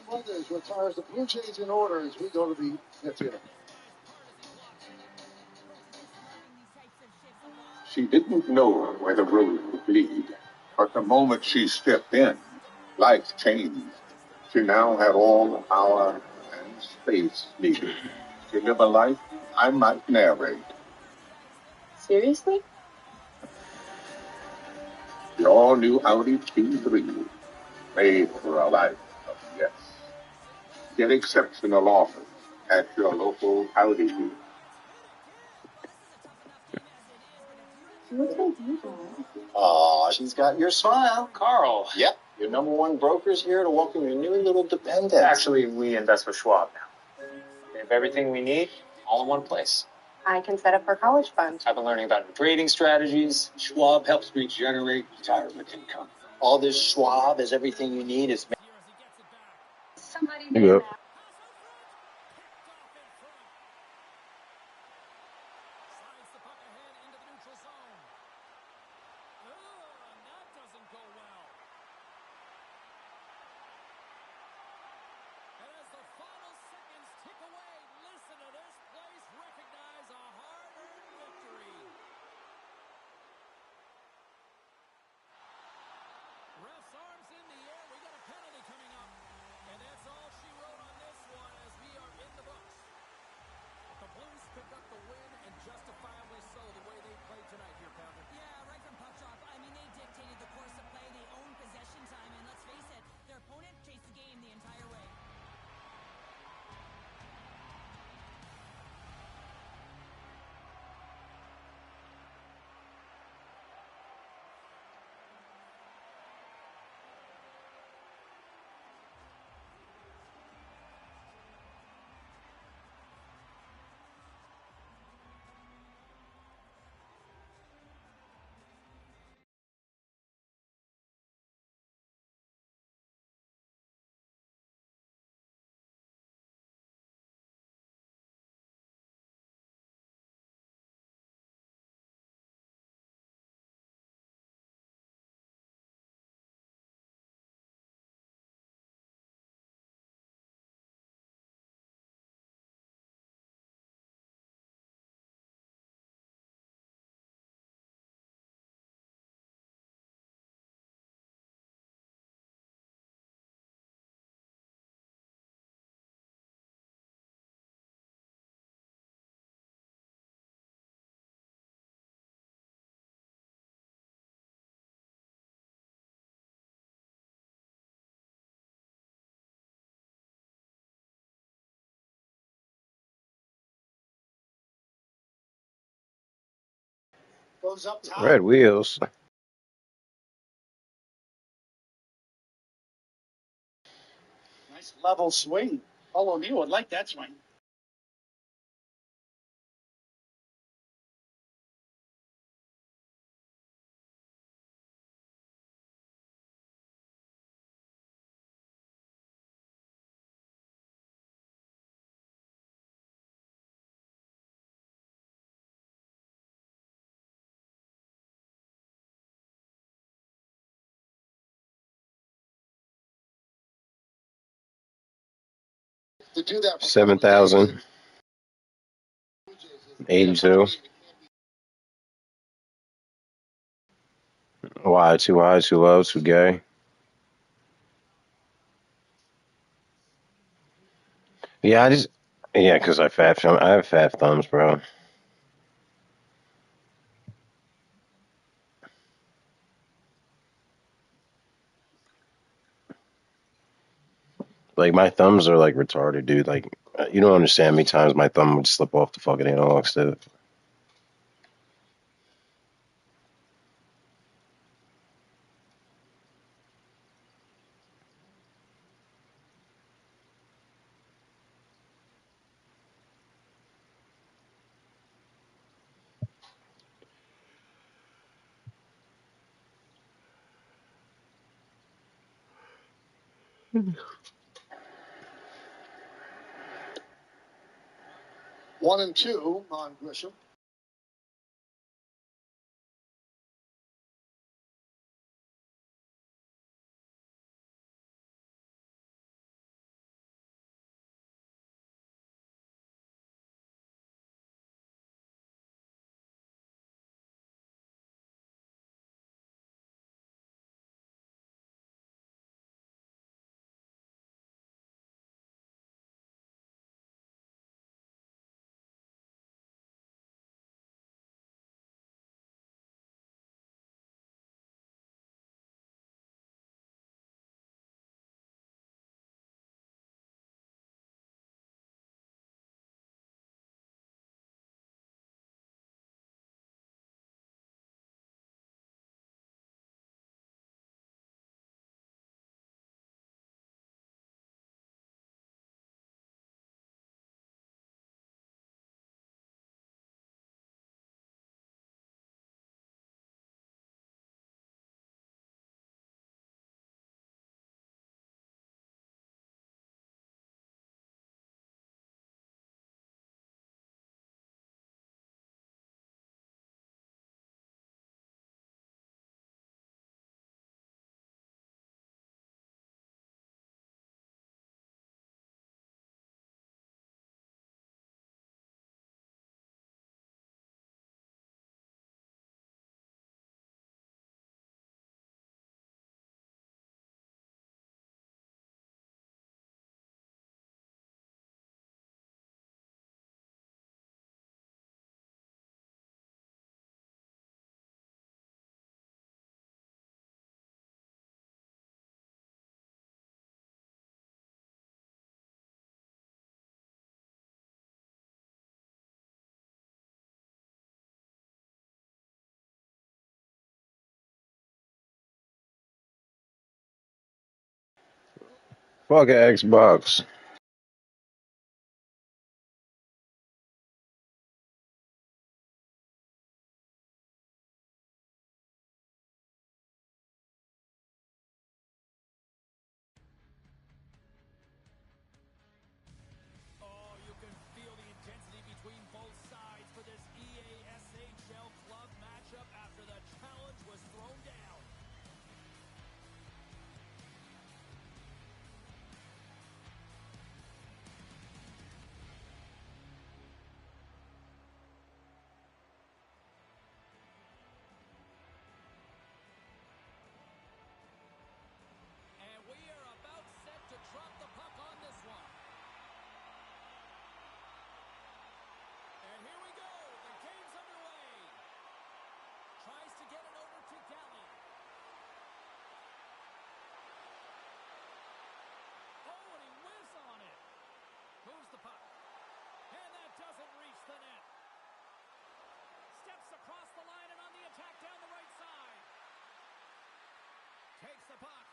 Weathers retires the Blue Jays in order as we go to the fifth inning. She didn't know where the road would lead, but the moment she stepped in, life changed. She now had all the power and space needed to live a life I might narrate. Seriously? The all-new Audi Q3, made for a life of yes. Get exceptional offers at your local Audi dealer. What's that you got? Aw, she's got your smile. Carl. Yep. Your number one broker's here to welcome your new little dependent. Actually, we invest with Schwab now. They have everything we need all in one place. I can set up her college fund. I've been learning about trading strategies. Schwab helps me generate retirement income. All this Schwab is everything you need. Is Somebody You go. Slides the puck ahead into the neutral zone. And that doesn't go well. And as the final seconds tick away, listen to this place recognize a hard-earned victory. Ref's arms in the air. We got a penalty coming up. And that's all she wrote on this one as we are in the books. The Blues pick up the win, and justifiably so, the way they played tonight here, Pounder. Yeah, right from puck drop. I mean, they dictated the course of play. They owned possession time, and let's face it, their opponent chased the game the entire way. Goes up top. Red wheels. Nice level swing. Paul O'Neill would like that swing. To do that for 7,000. 82. Why? Too high, too low, too gay. Yeah, because I have fat thumbs, bro. Like, my thumbs are, like, retarded, dude. Like, you don't understand how many times my thumb would slip off the fucking analog stick. One and two on Grisham. Fuck Xbox. Oh, you can feel the intensity between both sides for this EASHL club matchup after the challenge was thrown down. And we are about set to drop the puck on this one. And here we go. The game's underway. Tries to get it over to Galley. Oh, and he whiffs on it. Moves the puck. And that doesn't reach the net. Steps across the line and on the attack down the right side. Takes the puck.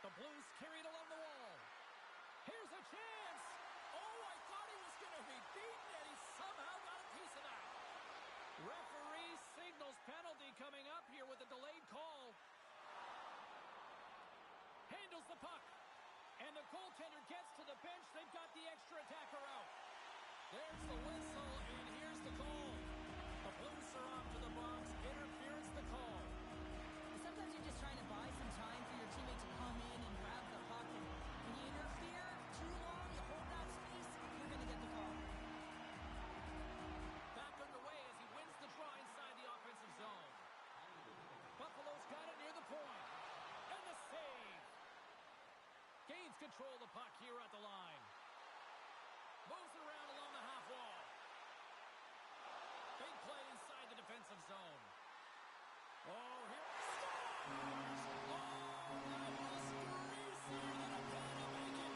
The Blues carry it along the wall. Here's a chance. Oh, I thought he was going to be beaten, and he somehow got a piece of that. Referee signals penalty coming up here with a delayed call. Handles the puck. And the goaltender gets to the bench. They've got the extra attacker out. There's the whistle, and here's the call. The Blues are off to the box. Interference the call. Sometimes you're just trying to buy some time for your teammate to come in and grab the puck. And when you interfere too long, you hold that space, you're going to get the call. Back underway as he wins the draw inside the offensive zone. Buffalo's got it near the point. And the save. Gains control of the puck here at the line. Moves it around along the half wall. Big play inside the defensive zone. Oh, here. Oh, that was greasier than a pan of bacon.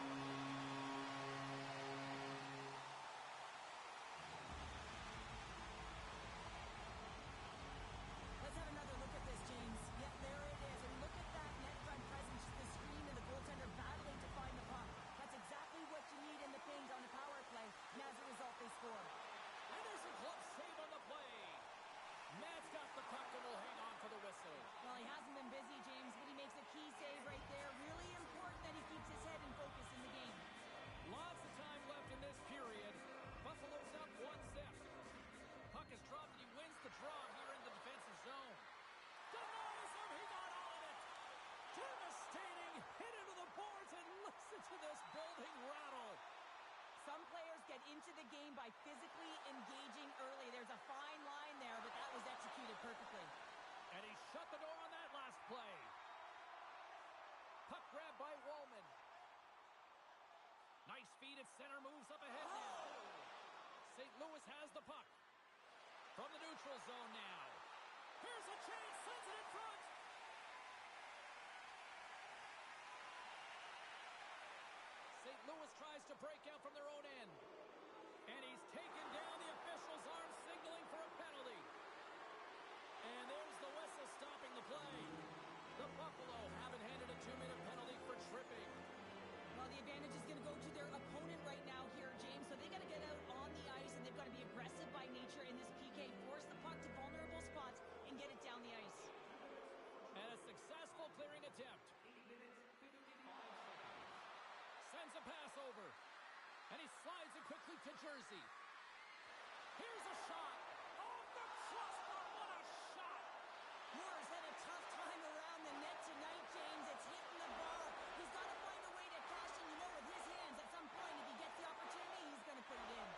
Let's have another look at this, James. Yeah, there it is. And look at that net front presence, the screen and the goaltender battling to find the puck. That's exactly what you need in the things on the power play. And as a result, they score. And there's a glove save on the play. Matt's got the puck and will hang on for the whistle. Well, he hasn't been busy, James, but he makes a key save right there. Really important that he keeps his head in focus in the game. Lots of time left in this period. Buffalo's up 1-0. Puck is dropped and he wins the draw here in the defensive zone. Denies him. He got all of it. Devastating hit into the boards, and listen to this building rattle. Some players get into the game by physically engaging early. There's a fine line there, but that was executed perfectly. And he shut the door on that last play. Puck grab by Wallman. Nice feed at center, moves up ahead now. St. Louis has the puck. From the neutral zone now. Here's a chance, sends it in front. St. Louis tries to break out from their own end. And he's taken down. The official's arm signaling for a penalty. And there's the whistle stopping the play. The Buffalo haven't handed a 2-minute penalty for tripping. Well, the advantage is going to go to their opponent right now here, James. So they got to get out on the ice, and they've got to be aggressive by nature in this PK. Force the puck to vulnerable spots and get it down the ice. And a successful clearing attempt. Sends a pass over. And he slides it quickly to Jersey. Here's a shot. Off the crossbar. What a shot. Moore's had a tough time around the net tonight, James. It's hitting the bar. He's got to find a way to cash in. You know, with his hands, at some point, if he gets the opportunity, he's going to put it in.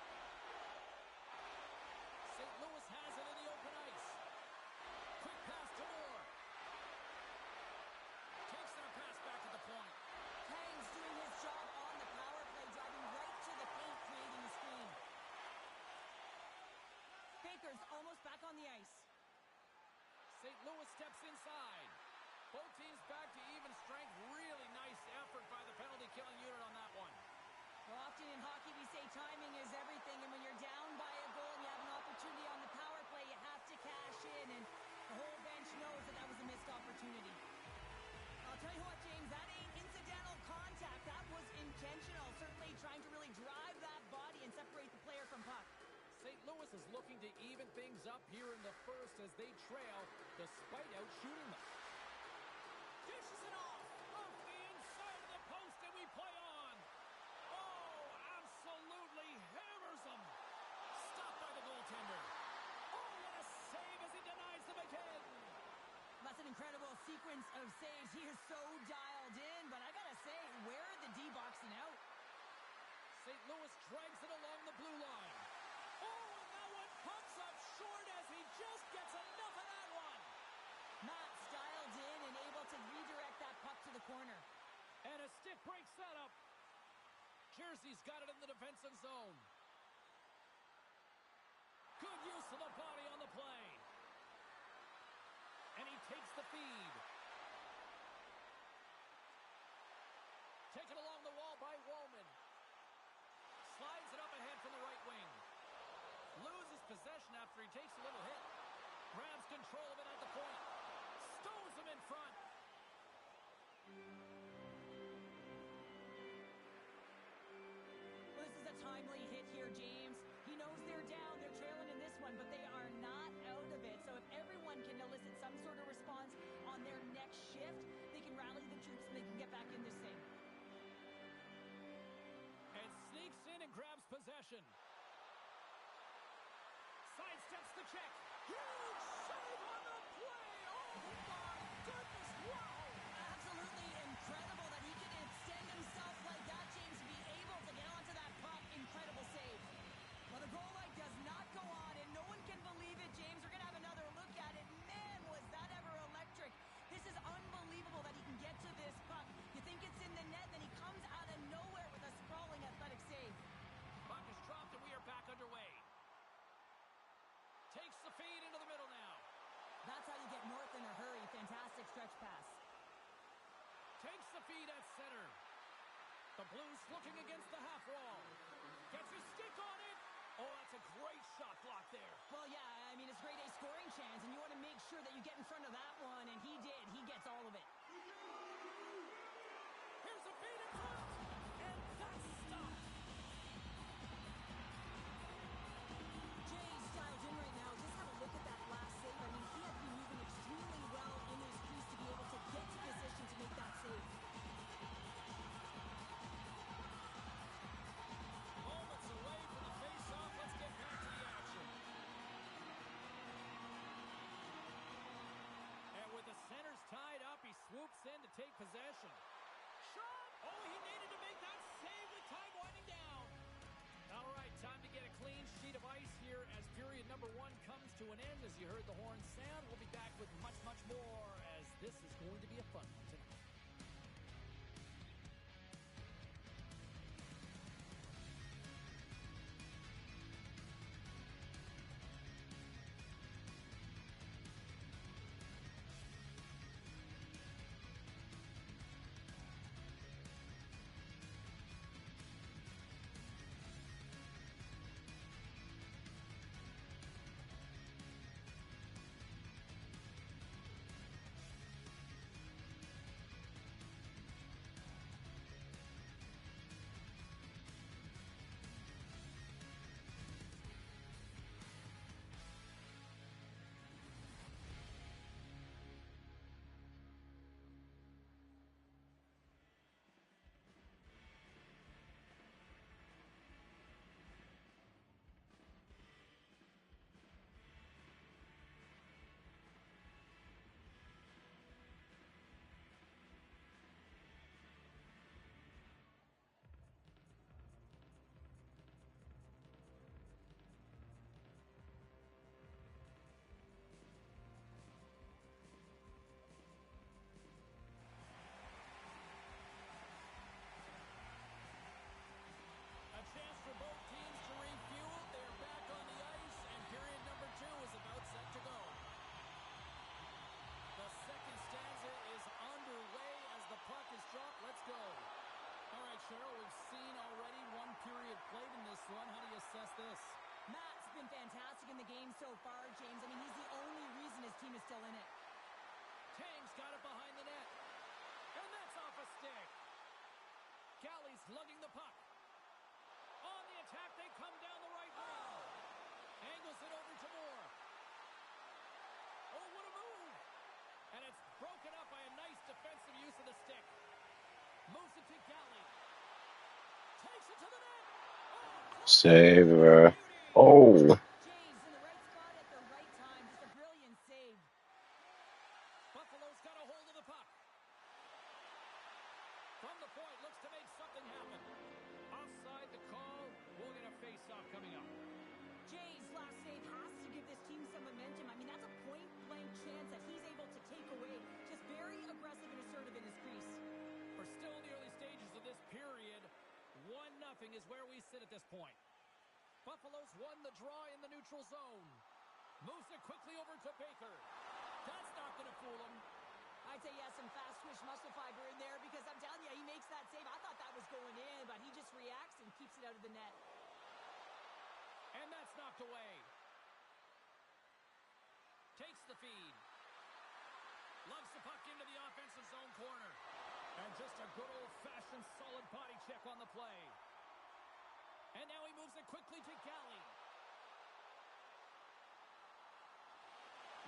St. Louis has it in the open ice. Quick pass to Moore. Takes that pass back to the point. Tang's doing his job on the power play, driving right to the paint, creating a screen. Baker's almost back on the ice. St. Louis steps inside. Both teams back to even strength. Really nice effort by the penalty-killing unit on that one. Well, often in hockey we say timing is everything, and when you're down by a goal and you have an opportunity on the power play, you have to cash in, and the whole bench knows that that was a missed opportunity. I'll tell you what, James, that ain't incidental contact. to even things up here in the first as they trail despite outshooting them. Dishes it off the inside of the post, and we play on. Oh, absolutely hammers them. Stopped by the goaltender. Oh, what a save as he denies them again. That's an incredible sequence of saves. He is so dialed in, but I gotta say, where are the D boxing out? St. Louis drags it along the blue line. Oh, and that one comes up short as he just gets enough of that one. Matt's dialed in and able to redirect that puck to the corner. And a stick break setup. Jersey's got it in the defensive zone. Good use of the body on the play. And he takes the feed. Taken along the wall by Woolman. Slides it up ahead from the right wing. Loses possession after he takes a little hit. Grabs control of it at the point. Stows him in front. This is a timely hit here, James. He knows they're down. They're trailing in this one, but they are not out of it. So if everyone can elicit some sort of response on their next shift, they can rally the troops and they can get back in this thing. And sneaks in and grabs possession. Sidesteps the check. Huge save on the play. Oh, my goodness. Wow. Absolutely incredible that he can extend himself like that, James, to be able to get onto that puck. Incredible save. Well, the goal light does not go on, and no one can believe it, James. We're going to have another look at it. Man, was that ever electric. This is unbelievable that he can get to this puck. You think it's in the net, then he comes out of nowhere with a sprawling athletic save. Puck is dropped, and we are back underway. Takes the feed into the middle now. That's how you get north in a hurry. Fantastic stretch pass. Takes the feed at center. The Blues looking against the half wall. Gets his stick on it. Oh, that's a great shot block there. Well, yeah, I mean, it's grade A scoring chance, and you want to make sure that you get in front of that one, and he did. He gets all of it. Here's a feed in front, and that's stopped. Jay's dialed in right now. Just have a look at that last save. I mean, he had to be moving extremely well in his crease to be able to get to position to make that save. Moments away from the face-off. Let's get back to the action. And with the centers tied up, he swoops in to take possession. Shot! Oh, he needed to make that save with time winding down. All right, time to get a clean sheet of ice here as period number 1 comes to an end. As you heard the horn sound, we'll be back with much, much more as this is going to be a fun one tonight. A chance for both teams to refuel. They're back on the ice, and period number 2 is about set to go. The second stanza is underway as the puck is dropped. Let's go. All right, Cheryl, we've seen already 1 period played in this one. How do you assess this? Matt's been fantastic in the game so far, James. I mean, he's the only reason his team is still in it. Tang's got it behind the net. And that's off a stick. Galley's lugging the puck. On the attack, they come down the right wing. And Singles it over to Moore. Oh, what a move. And it's broken up by a nice defensive use of the stick. Moves it to Galley. Takes it to the net. Save her. Oh. James in the right spot at the right time. Just a brilliant save. Buffalo's got a hold of the puck. From the point, looks to make something happen. Offside the call. We'll get a face-off coming up. Jay's last save has to give this team some momentum. I mean, that's a point-blank chance that he's able to take away. Just very aggressive and assertive in his crease. We're still in the early stages of this period. 1-0 is where we sit at this point. Buffalo's won the draw in the neutral zone. Moves it quickly over to Baker. That's not going to fool him. I'd say he has some fast twitch muscle fiber in there because I'm telling you, he makes that save. I thought that was going in, but he just reacts and keeps it out of the net. And that's knocked away. Takes the feed. Loves the puck into the offensive zone corner. And just a good old-fashioned solid body check on the play. And now he moves it quickly to Galley.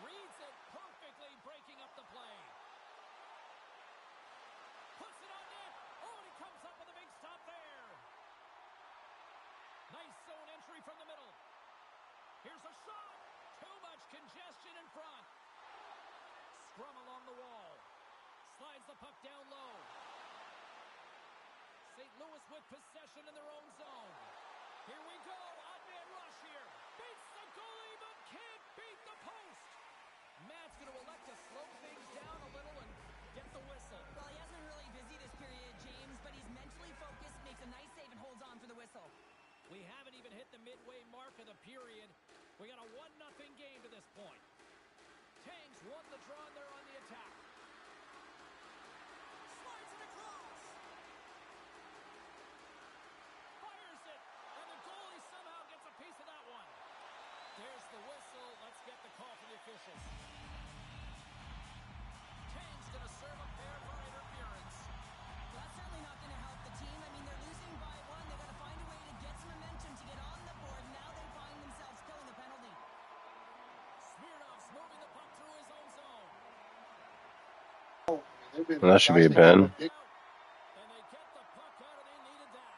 Reads it perfectly, breaking up the play. Puts it on net. Oh, and he comes up with a big stop there. Nice zone entry from the middle. Here's a shot. Too much congestion in front. Scrum along the wall. Slides the puck down low. St. Louis with possession in their own zone. Here we go. Odd man rush here. Beats the goalie, but can't beat the post. Matt's going to elect to slow things down a little and get the whistle. Well, he hasn't been really busy this period, James, but he's mentally focused, makes a nice save, and holds on for the whistle. We haven't even hit the midway mark of the period. We got a 1-0 game to this point. Tangs won the draw, and they're on the attack. Slides it across. Fires it, and the goalie somehow gets a piece of that one. There's the whistle. Let's get the call from the officials. Tangs going to serve a pair for interference. Well, that's certainly not going to help the team. I mean, they're losing by one. They've got to find a way to get some momentum to get on the board. Now they find themselves killing the penalty. Smirnoff's moving the puck through his own zone. That should be a Ben. And they get the puck out, and they needed that.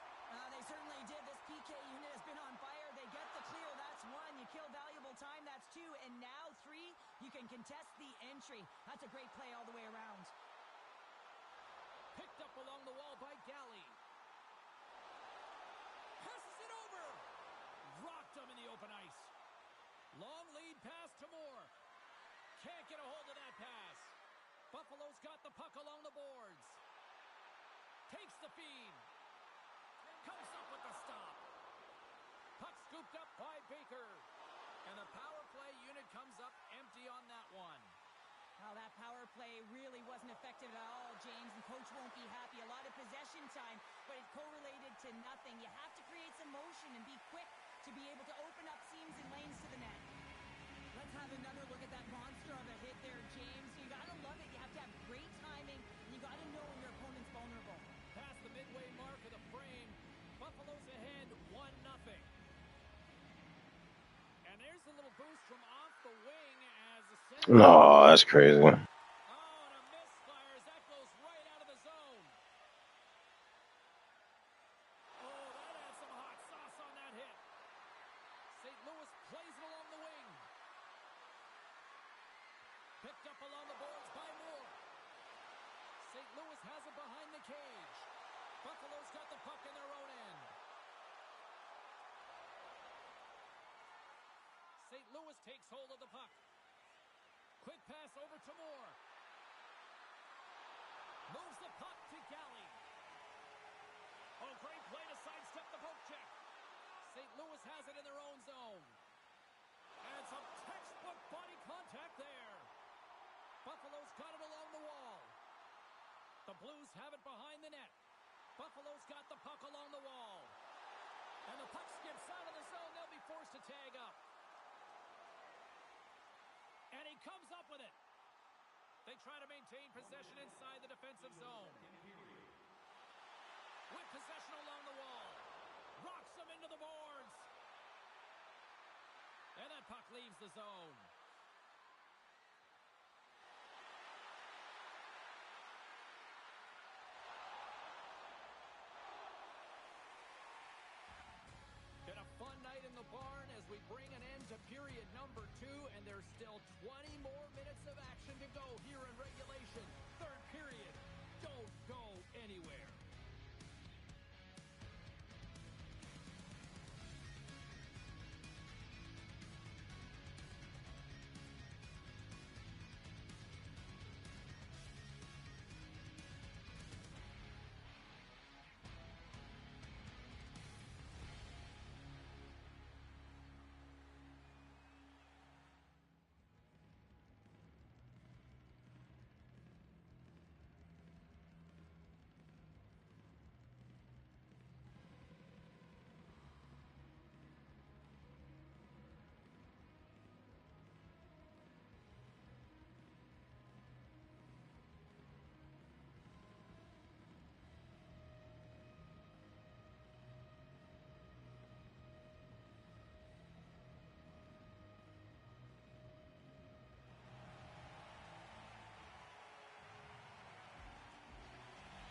They certainly did. This PK unit has been on fire. They get the clear. That's one. You kill valuable time. That's two. And now three, you can contest the entry. That's a great play all the way around. Picked up along the wall by Galley. Passes it over. Rocked him in the open ice. Long lead pass to Moore. Can't get a hold of that pass. Buffalo's got the puck along the boards. Takes the feed. Comes up with the stop. Puck scooped up by Baker. And the power play unit comes up empty on that one. Well, that power play really wasn't effective at all, James, and coach won't be happy. A lot of possession time, but it correlated to nothing. You have to create some motion and be quick to be able to open up seams and lanes to the net. Let's have another look at that monster of a hit there, James. You got to love it. You have to have great timing, and you got to know when your opponent's vulnerable. Past the midway mark of the frame, Buffalo's ahead 1-0. And there's a little boost from off the wing as the center... No, that's crazy. Oh, and a misfire as that goes right out of the zone. Oh, that had some hot sauce on that hit. St. Louis plays it along the wing. Picked up along the boards by Moore. St. Louis has it behind the cage. Buffalo's got the puck in their own end. St. Louis takes hold of the puck. Quick pass over to Moore. Moves the puck to Galley. Oh, great play to sidestep the poke check. St. Louis has it in their own zone. And some textbook body contact there. Buffalo's got it along the wall. The Blues have it behind the net. Buffalo's got the puck along the wall. And the puck skips out of the zone. They'll be forced to tag up. And he comes up with it. They try to maintain possession inside the defensive zone. With possession along the wall. Rocks them into the boards. And that puck leaves the zone. Been a fun night in the barn as we bring an end to period number 2, and there's still 20 more minutes of action to go here in regulation. Third period. Don't go anywhere.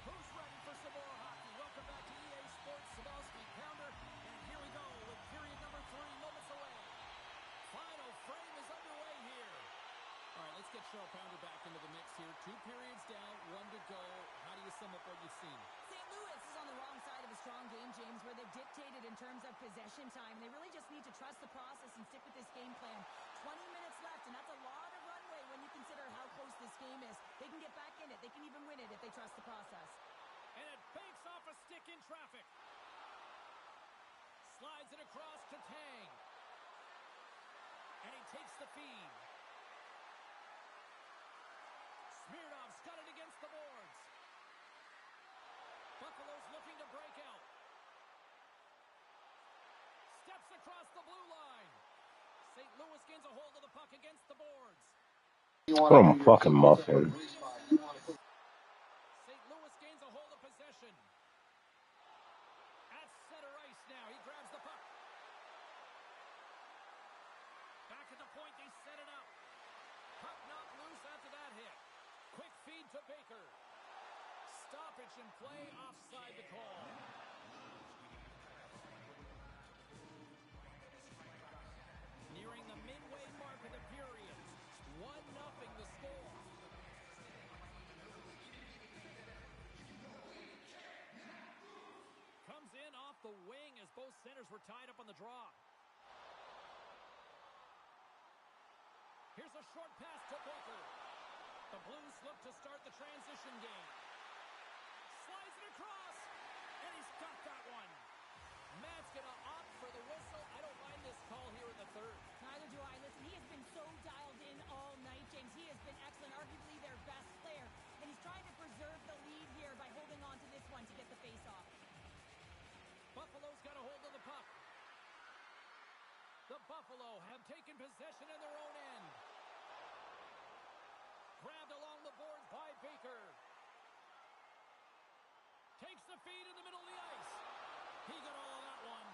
Who's ready for some more hockey? Welcome back to EA Sports Sabowski Pounder. And here we go with period number 3, moments away. Final frame is underway here. All right, let's get Cheryl Pounder back into the mix here. 2 periods down, 1 to go. How do you sum up what you've seen? St. Louis is on the wrong side of a strong game, James, where they've dictated in terms of possession time. They really just need to trust the process and stick with this game plan. 20 minutes left, and that's a lot of runway when you consider how close this game is. They can get back in it. They can even win it if they trust the process. And it banks off a stick in traffic. Slides it across to Tang. And he takes the feed. Smirnov's got it against the boards. Buffalo's looking to break out. Steps across the blue line. St. Louis gains a hold of the puck against the boards. What a fucking muffin. St. Louis gains a hold of possession. At center ice now. He grabs the puck. Back at the point, they set it up. Puck knocked loose after that hit. Quick feed to Baker. Stoppage in play, offside the call. Nearing the midway mark of the period. 1-0 the score. Comes in off the wing as both centers were tied up on the draw. Here's a short pass to Baker. The Blues look to start the transition game. Slides it across, and he's got that one. Matt's going to opt for the whistle. I don't mind this call here in the third. Neither do I. Listen, he has been so dialed in all night, James. He has been excellent, arguably their best player. And he's trying to preserve the lead here by holding on to this one to get the face-off. Buffalo's got a hold of the puck. The Buffalo have taken possession in their own end. Grabbed along the boards by Baker. Takes the feed in the middle of the ice. He got all of that one.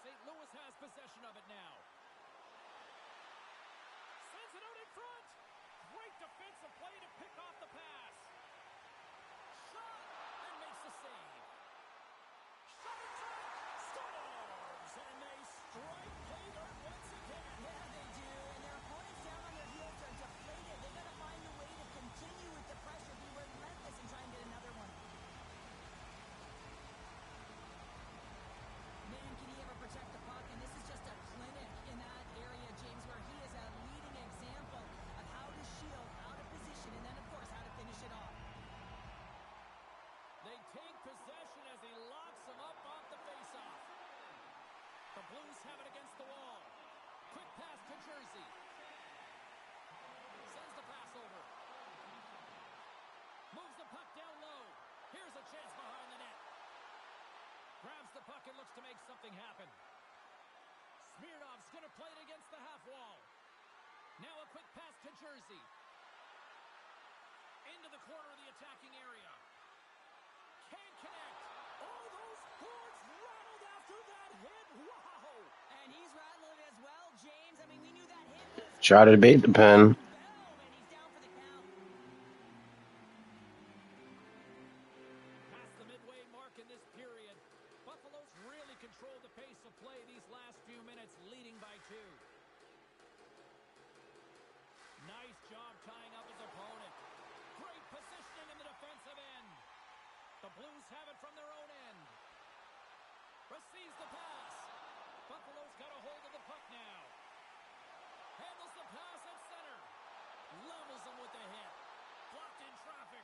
St. Louis has possession of it now. Sends it out in front. Great defensive play to pick off the pass. Shot and makes the save. Shot in front. Scores. And they strike Baker once again. Yeah, they do. And their opponents down on their heels are deflated. They've got to find a way to continue with the pressure, be relentless, and try and get another one. Man, can he ever protect the puck? And this is just a clinic in that area, James, where he is a leading example of how to shield, how to position, and then, of course, how to finish it off. They take possession as he locks him up off the faceoff. The Blues have it against the wall. Quick pass to Jersey. Sends the pass over. Moves the puck down low. Here's a chance behind the net. Grabs the puck and looks to make something happen. Smirnov's going to play it against the half wall. Now a quick pass to Jersey. Into the corner of the attacking area. Can't connect. Oh, those boards rattled after that hit. Wow. And he Try to debate the pen. Past the midway mark in this period, Buffalo's really controlled the pace of play these last few minutes, leading by 2. Nice job tying up his opponent. Great positioning in the defensive end. The Blues have it from their own end. Receives the pass. Buffalo's got a hold of the puck now. Handles the pass at center. Levels him with the hit. Blocked in traffic.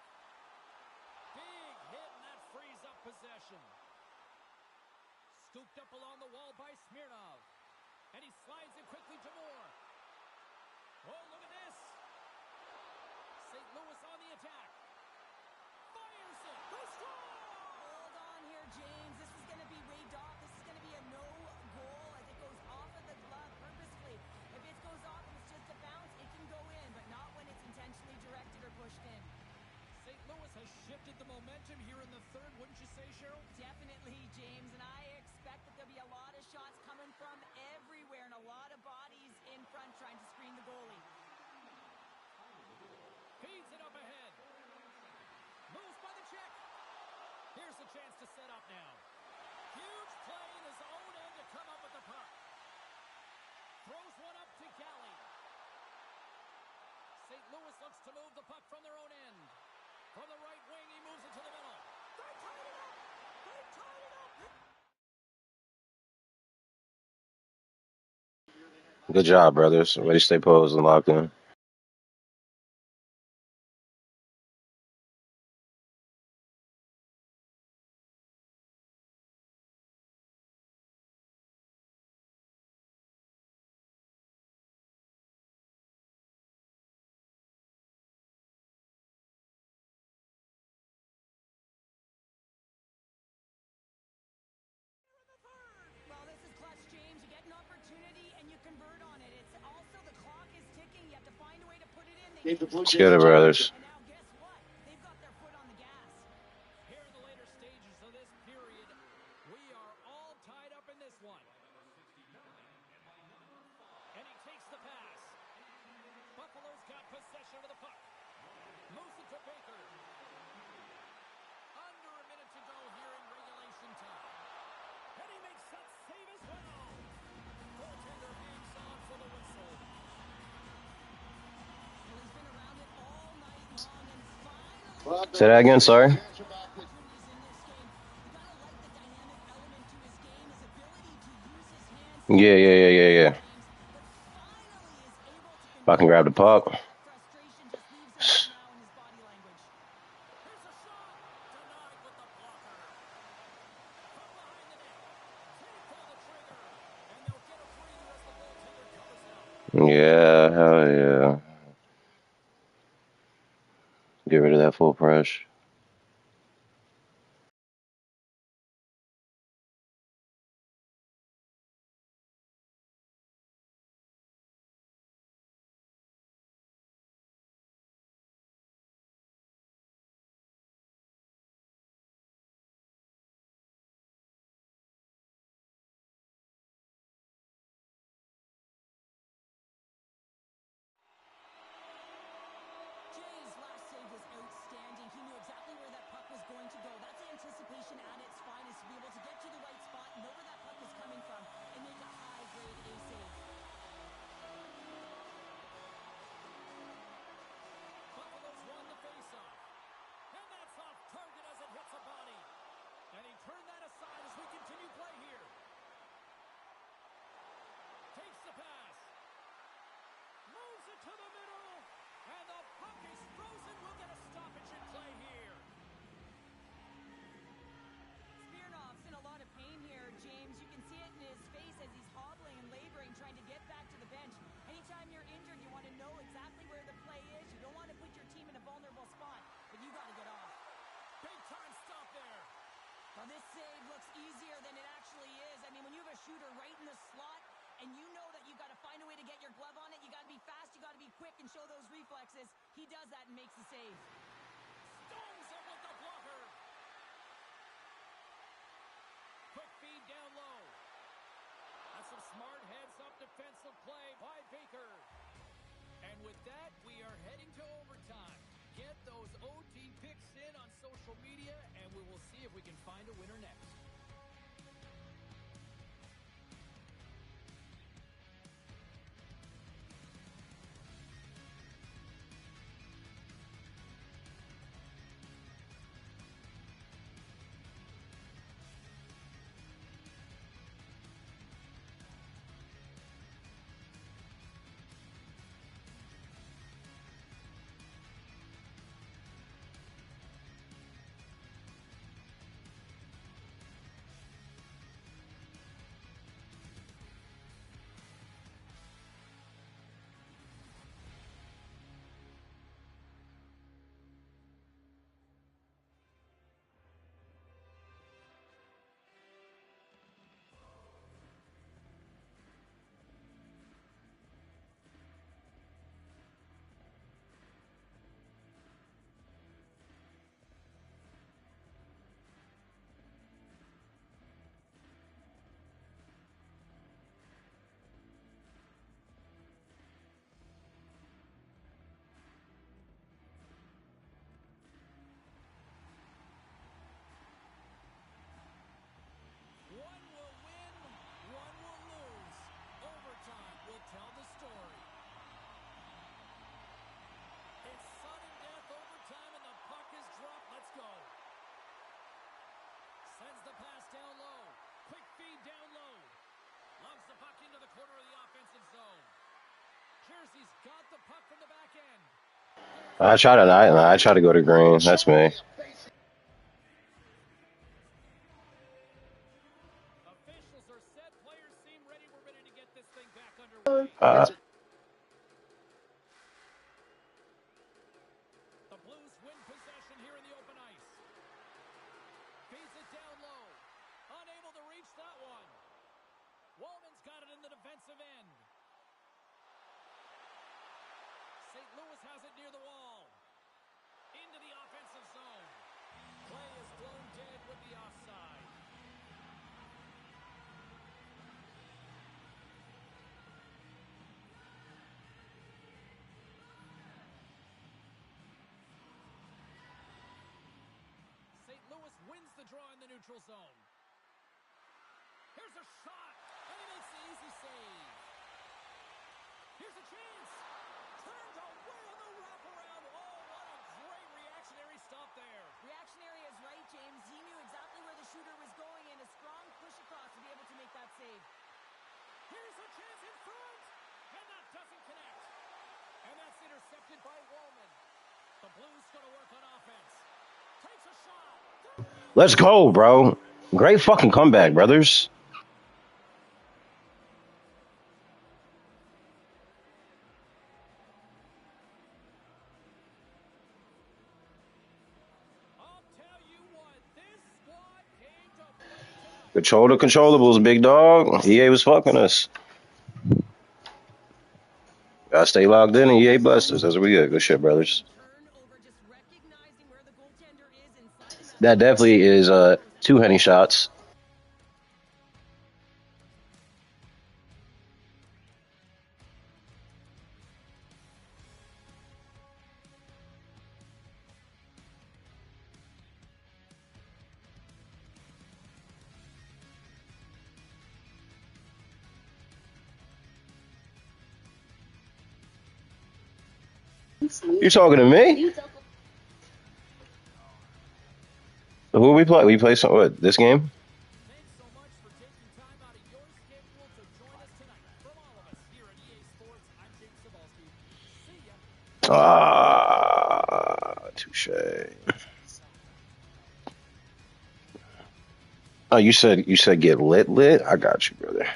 Big hit, and that frees up possession. Scooped up along the wall by Smirnov. And he slides it quickly to Moore. Oh, look at this. St. Louis on the attack. Fires it. They score! Hold on here, James. This is going to be waved off. This is going to be a no goal as it goes off of the glove purposefully. If it goes off and it's just a bounce, it can go in, but not when it's intentionally directed or pushed in. St. Louis has shifted the momentum here in the third, wouldn't you say, Cheryl? Definitely, James, and I expect that there'll be a lot of shots coming from everywhere and a lot of bodies in front trying to screen the goalie. Feeds it up ahead. Moves by the check. Here's a chance to set up now. Huge play in his own end to come up with the puck. Throws one up to Galley. St. Louis looks to move the puck from their own end. From the right wing, he moves it to the middle. They tied it up! They tied it up! Good job, brothers. Ready to stay posed and locked in. Well, this is clutch, James. You get an opportunity and you convert on it. It's also the clock is ticking. You have to find a way to put it in. Gave the Blue Let's Jays get a it, challenge. brothers. And now guess what? They've got their foot on the gas. Here in the later stages of this period, we are all tied up in this one. And he takes the pass. Buffalo's got possession of the puck. Moves it to Baker. Under a minute to go here in regulation time. And he makes that save as well. Goaltender hangs on for the whistle. Well, he's been around it all night long, and finally... Well, Say that again, sorry. opportunities in this game. You gotta like the dynamic element to his game, his ability to use his hands... Yeah. But finally is able to... If I can grab the puck. Frustration just leaves him right now in his body language. Here's a shot. Denied with the blocker. From behind the net. Can't pull the trigger. And they'll get a breather as the goaltender covers it up. Yeah, hell yeah. Get rid of that full press. Jay's last save was outstanding. He knew exactly where that puck was going to go. That's anticipation at its finest, to be able to get to the right spot, know where that puck was coming from, and make a high-grade A save. Buffalo's won the faceoff. And that's off target as it hits a body. And he turned that aside as we continue play here. Takes the pass. Moves it to the middle. And the puck is frozen. We'll get a stoppage in play here. Smirnov's in a lot of pain here, James. You can see it in his face as he's hobbling and laboring, trying to get back to the bench. Anytime you're injured, you want to know exactly where the play is. You don't want to put your team in a vulnerable spot, but you got to get off. Big time stop there. Well, this save looks easier than it actually is. I mean, when you have a shooter right in the slot and you know that you've got to find a way to get your glove on it, you got to be fast, you got to be quick and show those reflexes. He does that and makes the save. Stones him with the blocker. Quick feed down low. That's some smart heads-up defensive play by Baker. And with that, we are heading to overtime. Get those OT picks in on social media, and we will see if we can find a winner next. One will win, one will lose. Overtime will tell the story. It's sudden death overtime, and the puck is dropped. Let's go. Sends the pass down low. Quick feed down low. Loves the puck into the corner of the offensive zone. Jersey's got the puck from the back end. I try to go to green. That's me. Officials are set. Players seem ready. We're ready to get this thing back underway. The Blues win possession here in the open ice. Feeds it down low. Unable to reach that one. Wallman's got it in the defensive end. St. Louis has it near the wall. Into the offensive zone. Play is blown dead with the offside. St. Louis wins the draw in the neutral zone. Here's a shot, and he makes the easy save. Here's a chance. Turned away on the wraparound. Oh, what a great reactionary stop there. Reactionary is right, James. He knew exactly where the shooter was going, and a strong push across to be able to make that save. Here's a chance in front, and that doesn't connect. And that's intercepted by Wallman. The Blues going to work on offense. Takes a shot. Let's go, bro. Great fucking comeback, brothers. I'll tell you what, this squad came to play tonight. Control the controllables, big dog. EA was fucking us. Gotta stay logged in and EA busters. That's what we got. Good shit, brothers. That definitely is 2 Henny shots. You talking to me? Who we play? We play some what? This game? Thanks so much for taking time out of your schedule to join us tonight. From all of us here at EA Sports, I'm James Cebulski. See ya. Touche. Oh, you said get lit? I got you, brother.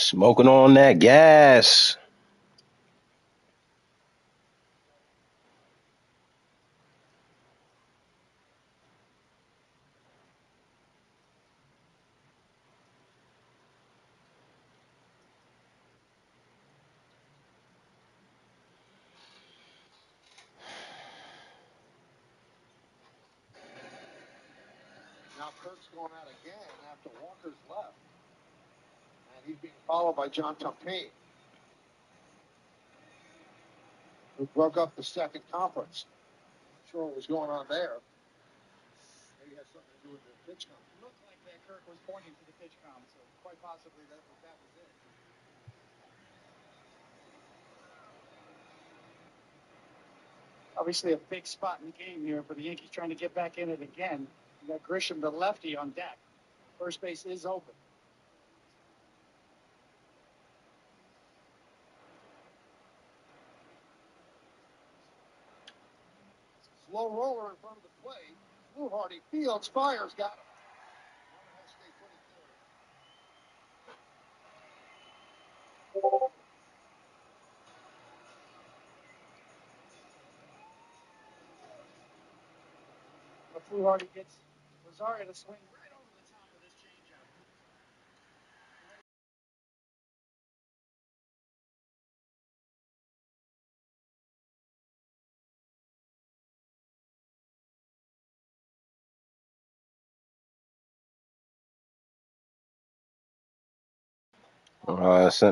Smoking on that gas. Now Kirk's going out again after Walker's left. And he's being followed by John Tumpane, who broke up the second conference. Not sure what was going on there. Maybe it has something to do with the pitch count. It looked like that Kirk was pointing to the pitch count, so quite possibly that was it. Obviously a big spot in the game here for the Yankees trying to get back in it again. You got Grisham, the lefty, on deck. First base is open. Slow roller in front of the plate. Fluharty fields, fires, got him. Runner has to stay put at third. But Fluharty gets Rosario to swing right over the top of this changeup.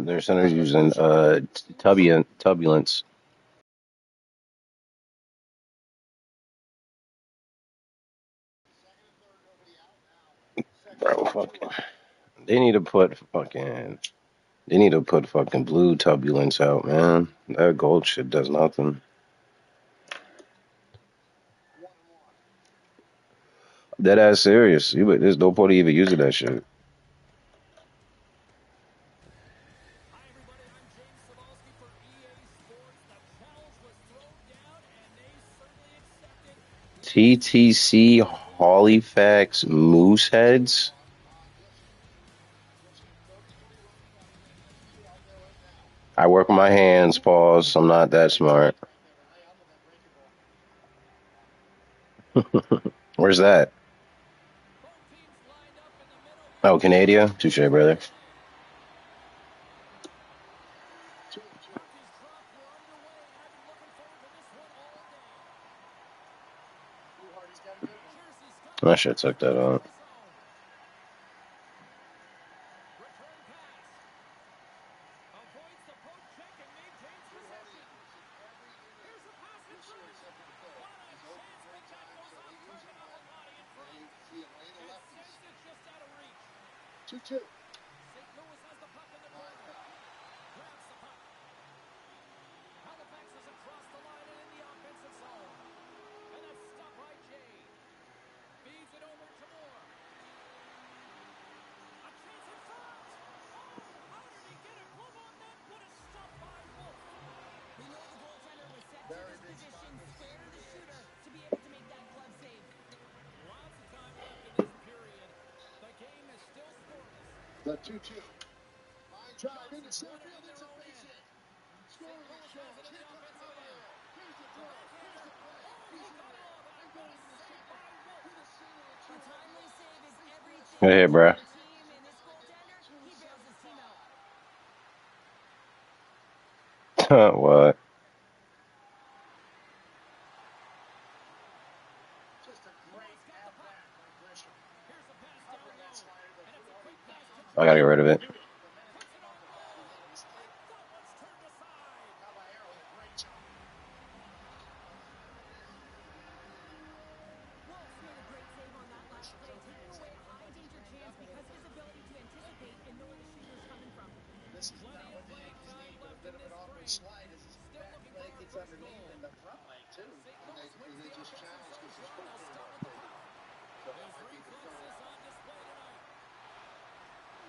Their center's using turbulence. Bro, fucking. They need to put fucking blue turbulence out, man. That gold shit does nothing. Dead ass serious. There's no point even using that shit. Hi, everybody. I'm James Cebulski for EA Sports. The challenge was thrown down, and they certainly accepted. TTC Halifax Mooseheads. I work with my hands, pause. I'm not that smart. Where's that? Oh, Canada? Touche, brother. I should have took that out. Halifax is across the line and in the offensive zone. And that's stopped by Jay. Feeds it over to Moore. A chance in front. Oh, how did he get a glove on that? What a stop by Wolf. We know the goaltender was set to this position square to the shooter to be able to make that glove save. Lots of time left in this period. The game is still scoreless. The 2-2. Line drive into center field. It's a base hit. Scoring is Jones. Here comes Romero. Here's the throw. Here's the play. He's in there. And going to the second. With a single and two. A timely save is everything. Good hit, bro. Team and this goaltender, he bails his team out. What? Just a great at-bat by Grisham. Here's a pass down low. And it's a quick pass to I gotta get rid of it. puts it on goal. That one's turned aside. Caballero, a great job. Wolf's made a great save on that last play, taking away a high danger chance because of his ability to anticipate and know where the shooter's coming from. This is not what the Yankees need, but a bit of an awkward slide as his back leg gets underneath and the front leg, too. And they just challenged because his foot came off. So that might be the third out.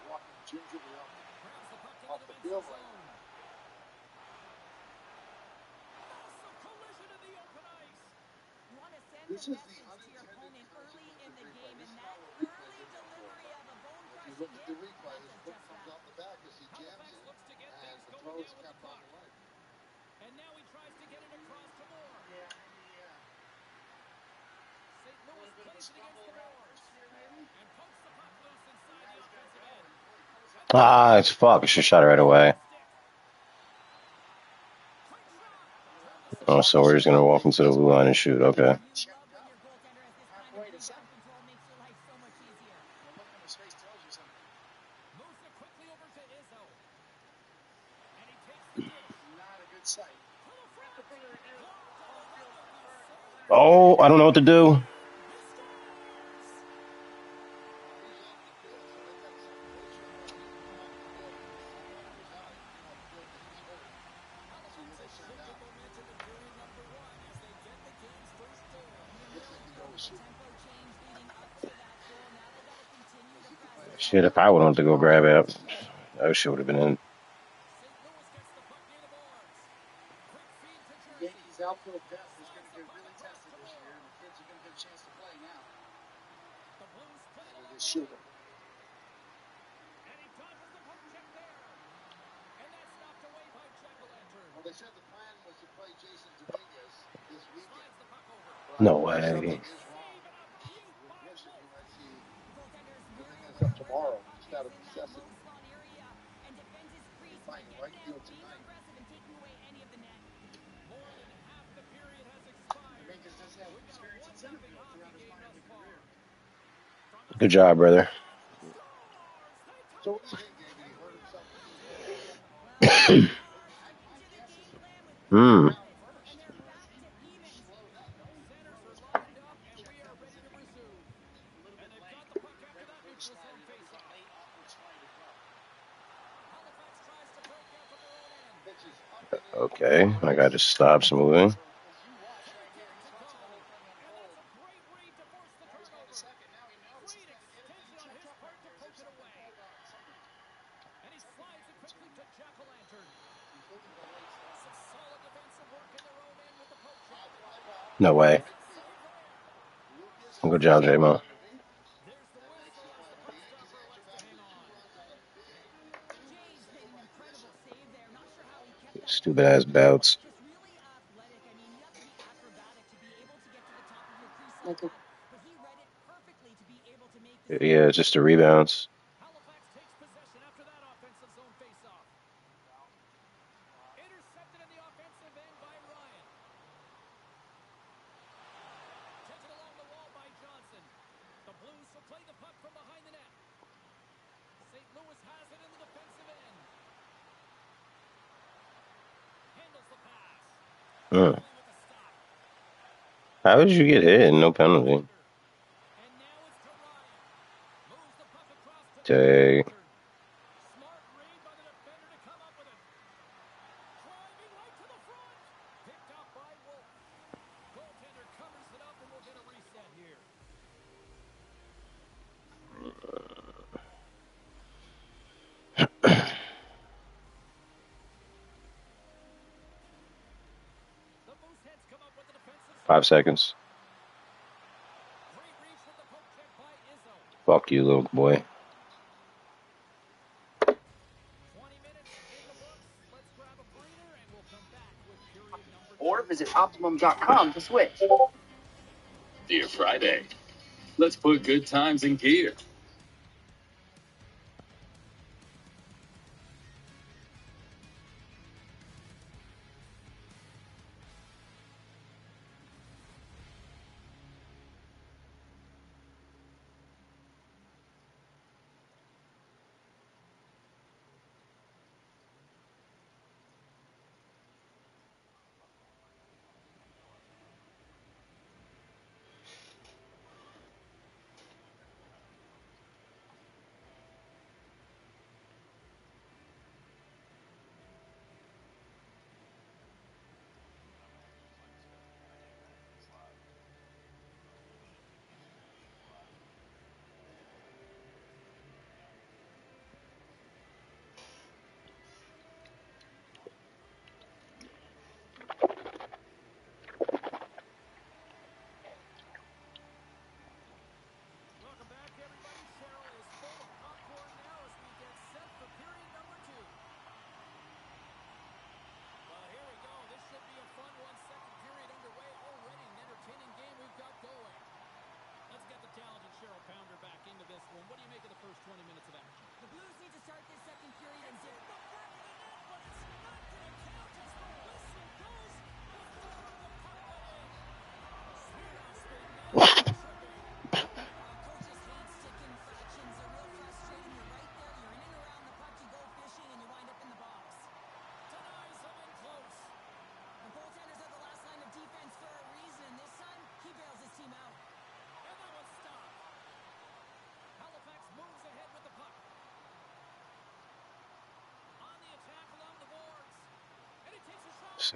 Walking gingerly off the field right now. Massive collision in the open ice. You want to send This a is the message to your opponent early in the game, and that replay early they're going for. delivery of a If you bone-crushing look at the hit, replay, that his does foot just comes that. off the back as he jams throws kept on the leg. And now he tries to get it across to Moore. Yeah. St. Louis plays it against the boards. And pokes the puck loose inside the offensive end. Ah, it's fuck. I should have shot it right away. Oh, so we're just gonna walk into the blue line and shoot. Okay. Checked out. Halfway to second. The look on his face tells you something. Moves it quickly over to Izzo. And he takes the dish. Not a good sight. Oh, I don't know what to do. Shit, if I would want to go grab it, that shit would have been in. Yankees outfield depth is going to get really tested this year, and the kids are going to get a chance to play now. This shooter. And he dodges the poke check there. And that's knocked away by Jack-O-Lantern. Well, they said the plan was to play Jason Dominguez this weekend. No way. Something is wrong. Unfortunately, you might see Dominguez up tomorrow just out of necessity. He's playing right field tonight. More than half the period has expired. Dominguez does have experience in center field throughout his minor league career. Good job, brother. So what do you think, David? He hurt himself again? My guess is Hmm. first. Slow down. Centers are lined up, and we are ready to resume. And they've got the puck after that neutral zone faceoff. Halifax tries to break out from their own end. Pitches up and in. Okay, I got to stop moving. As you watch right here, he's watching the whole thing unfold. And that's a great read to force the Now he's got turnover. the second. Now he knows he's Great got to get it, and he extension on checked his up part right to there. Is poke there it something away. called on something? And he slides it quickly to Jack-O-Lantern. He's looking for late stuff. Some solid defensive work in their own end with the poke check. Fly ball. No way. Right field. Lucas Good job, J-Mo. underneath. There's the That makes whistle it as the fun. puck The Yankees stopper answer elects to back hang with 2 on. runs on a big single by Bishop. Stupid ass bouts. Just really athletic. I mean, you have to be acrobatic to be able to get to the top of your crease like that. But he read it perfectly to be able to make this. Yeah, it's just the rebounds. Halifax takes possession after that offensive zone faceoff. Intercepted in the offensive end by Ryan. Taken along the wall by Johnson. The Blues will play the puck from behind the net. St. Louis has it in the defensive end. Handles the pass. How did you get hit and no penalty? And now it's to Ryan. Moves the puck across to Dang. Smart read by the defender to come up with it. Driving right to the front. Picked up by Wolf. Goaltender covers it up, and we'll get a reset here. The Mooseheads come up with the defensive. 5 seconds. Great reach with the poke check by Izzo. Fuck you, little boy. 20 minutes in the books. Let's grab a breather, and we'll come back with period number 2. Or visit Optimum.com to switch. Dear Friday, let's put good times in gear.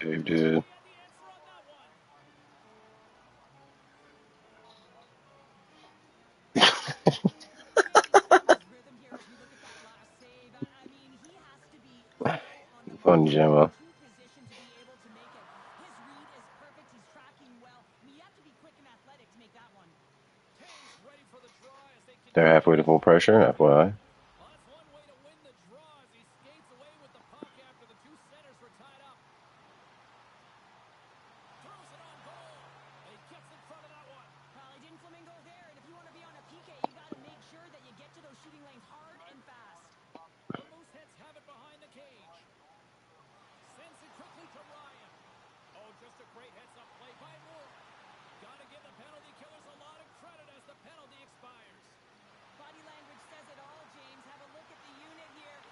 Save, dude. Funny, Gemma. They're halfway to full pressure, FYI.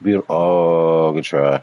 Beautiful. Oh, good try.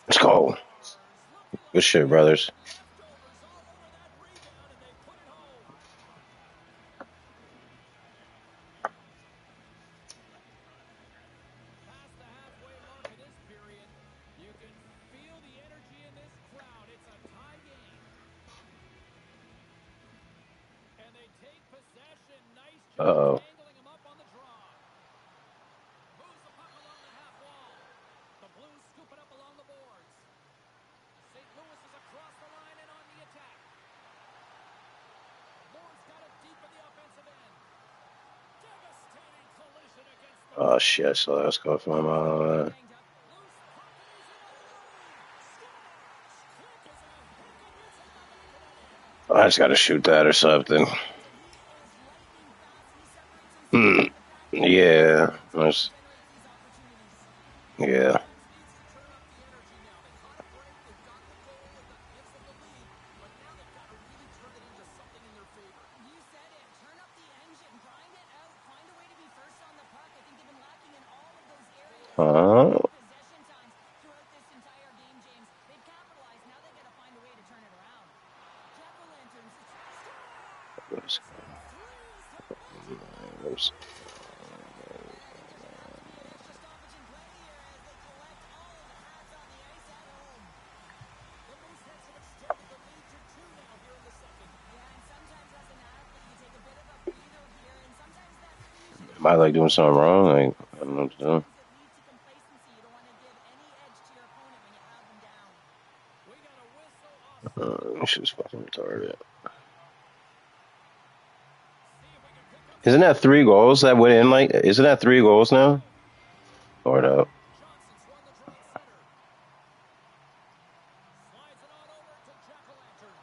Let's go. Good shit, brothers. Uh-oh. Oh, shit. I saw that was going from my mind. I just got to shoot that or something. Yeah. Yeah. Huh? Am I like doing something wrong? Like, I don't know what to do. This shit's fucking retarded. Isn't that 3 goals that went in? Like, isn't that 3 goals now? Lord up. Johnson's won the draw at center. Slides it on over to Jack-O-Lantern.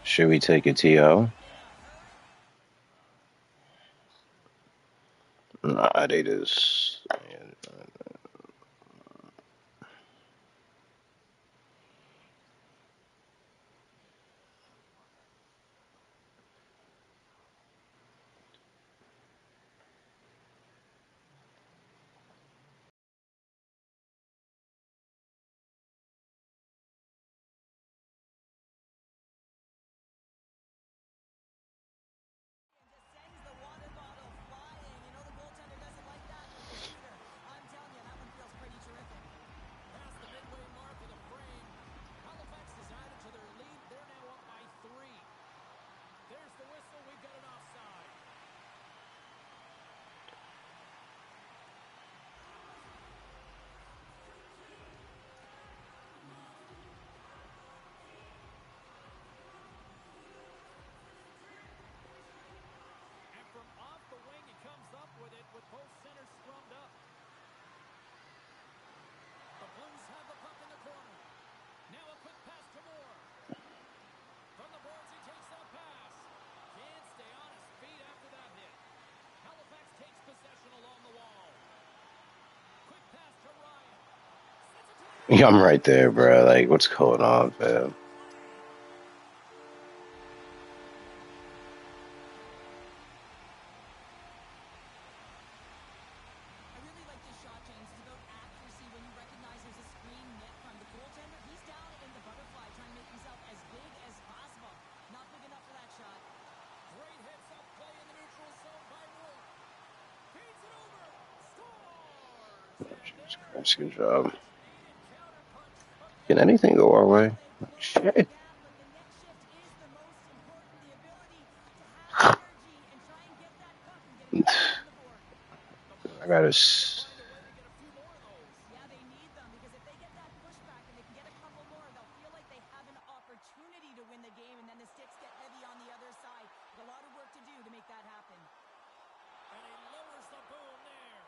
Should we take a TO? Nah, they just. Past the midway mark of the frame, Halifax has added to their lead. They're now up by 3. There's the whistle. We've got an offside. And from off the wing, he comes up with it with both centers scrummed up. The Blues have the puck in the corner. Now a quick pass to Moore. From the boards, he takes that pass. Can't stay on his feet after that hit. Halifax takes possession along the wall. Quick pass to Ryan. Yeah, I'm right there, bro. Like, what's going on, fam? Jesus Christ, good job. Can anything go our way? Shit. I gotta. Yeah, they need them because if they get that pushback and they can get a couple more, they'll feel like they have an opportunity to win the game, and then the sticks get heavy on the other side. A lot of work to do to make that happen. And he lowers the boom there.